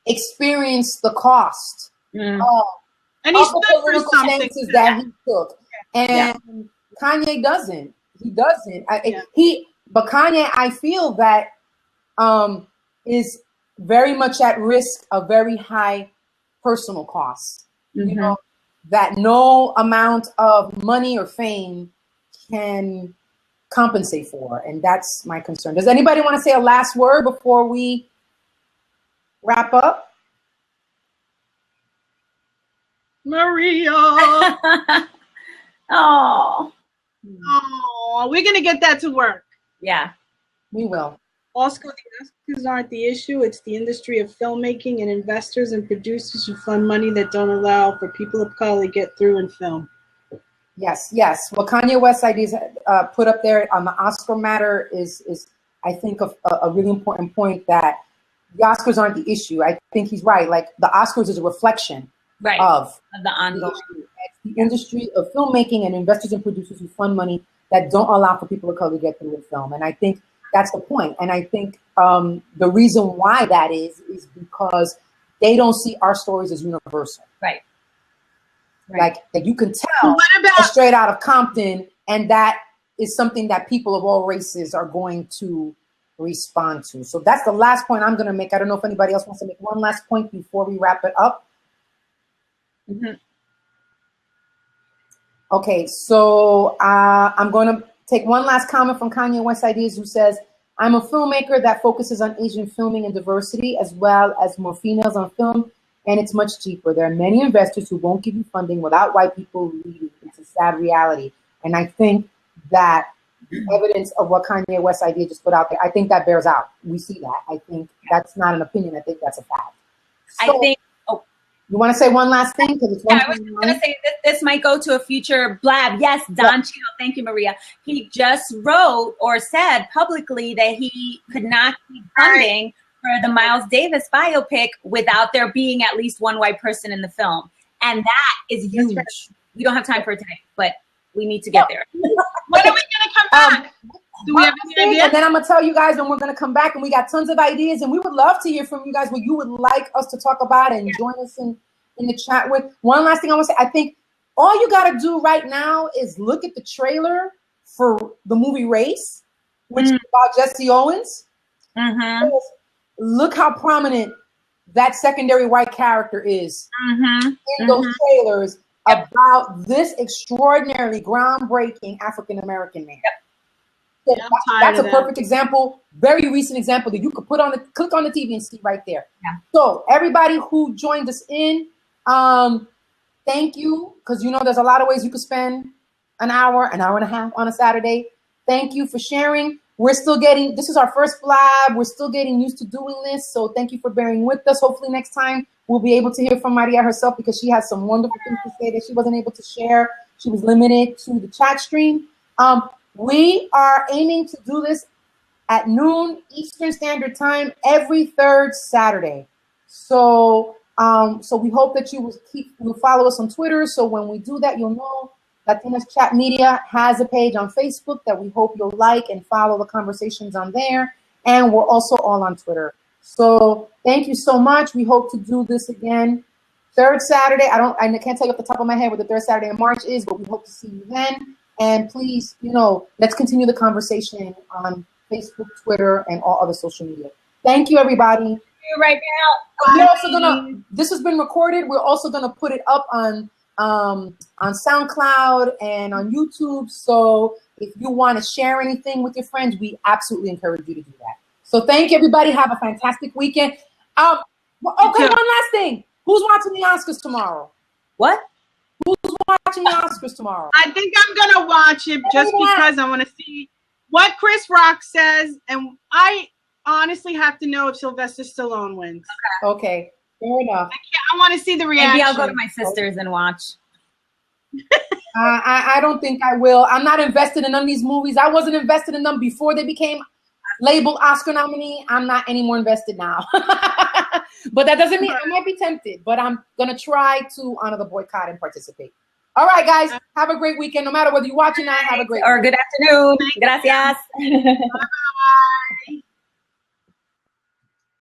experienced the cost and he stood for something that he took. And Kanye doesn't. He doesn't. But Kanye, I feel that is very much at risk of very high personal costs. You know, that no amount of money or fame can compensate for, and that's my concern. Does anybody want to say a last word before we wrap up? Maria. Oh, we're gonna get that to work. Yeah, we will. Also, the Oscars aren't the issue. It's the industry of filmmaking and investors and producers who fund money that don't allow for people of color to get through in film. Yes, yes. What Kanye West's ideas put up there on the Oscar matter is I think, a really important point, that the Oscars aren't the issue. I think he's right. Like, the Oscars is a reflection of the ongoing industry of filmmaking and investors and producers who fund money that don't allow for people of color to get through in film. And I think that's the point. And I think the reason why that is because they don't see our stories as universal. Right. Like, that you can tell straight out of Compton, and that is something that people of all races are going to respond to. So that's the last point I'm going to make. I don't know if anybody else wants to make one last point before we wrap it up. Okay, so I'm going to take one last comment from Kanye West Ideas, who says, I'm a filmmaker that focuses on Asian filming and diversity, as well as more females on film, and it's much cheaper. There are many investors who won't give you funding without white people leading. It's a sad reality. And I think that the evidence of what Kanye West Idea just put out there, I think that bears out. We see that. I think that's not an opinion. I think that's a fact. So, I think. You want to say one last thing? I was going to say this might go to a future Blab. Yes, Don Chino. Thank you, Maria. He just wrote or said publicly that he could not keep funding for the Miles Davis biopic without there being at least one white person in the film. And that is huge. We don't have time for it today, but we need to get there. When are we going to come back? Do we have any idea? And then I'm going to tell you guys when we're going to come back, and we got tons of ideas, and we would love to hear from you guys what you would like us to talk about, and join us in the chat with. One last thing I want to say, I think all you got to do right now is look at the trailer for the movie Race, which is about Jesse Owens. Look how prominent that secondary white character is in those trailers about this extraordinarily groundbreaking African-American man. So that's a perfect example, very recent example that you could click on the TV and see right there. So everybody who joined us in, thank you, because you know there's a lot of ways you could spend an hour and a half on a Saturday. Thank you for sharing. We're still this is our first Blab. We're still getting used to doing this. So thank you for bearing with us. Hopefully next time we'll be able to hear from Maria herself, because she has some wonderful things to say that she wasn't able to share. She was limited to the chat stream. We are aiming to do this at noon Eastern Standard Time every third Saturday. So we hope that you will follow us on Twitter. So when we do that, you'll know Latinas Chat Media has a page on Facebook that we hope you'll like and follow the conversations on there. And we're also all on Twitter. So thank you so much. We hope to do this again third Saturday. I can't tell you off the top of my head what the third Saturday in March is, but we hope to see you then. And please, let's continue the conversation on Facebook, Twitter, and all other social media. Thank you, everybody. Right now. We're also gonna. This has been recorded. We're also gonna put it up on SoundCloud and on YouTube. So if you want to share anything with your friends, we absolutely encourage you to do that. So thank you, everybody. Have a fantastic weekend. Okay, one last thing. Who's watching the Oscars tomorrow? What? Who's watching the Oscars tomorrow? I think I'm gonna watch it just because I want to see what Chris Rock says, and I honestly have to know if Sylvester Stallone wins. Okay, fair enough. I want to see the reaction. Maybe I'll go to my sister's and watch. I don't think I will. I'm not invested in none of these movies. I wasn't invested in them before they became labeled Oscar nominee. I'm not any more invested now. But that doesn't mean I might be tempted, but I'm going to try to honor the boycott and participate. All right, guys, have a great weekend. No matter whether you watch or not, have a great or good afternoon. Gracias. Bye.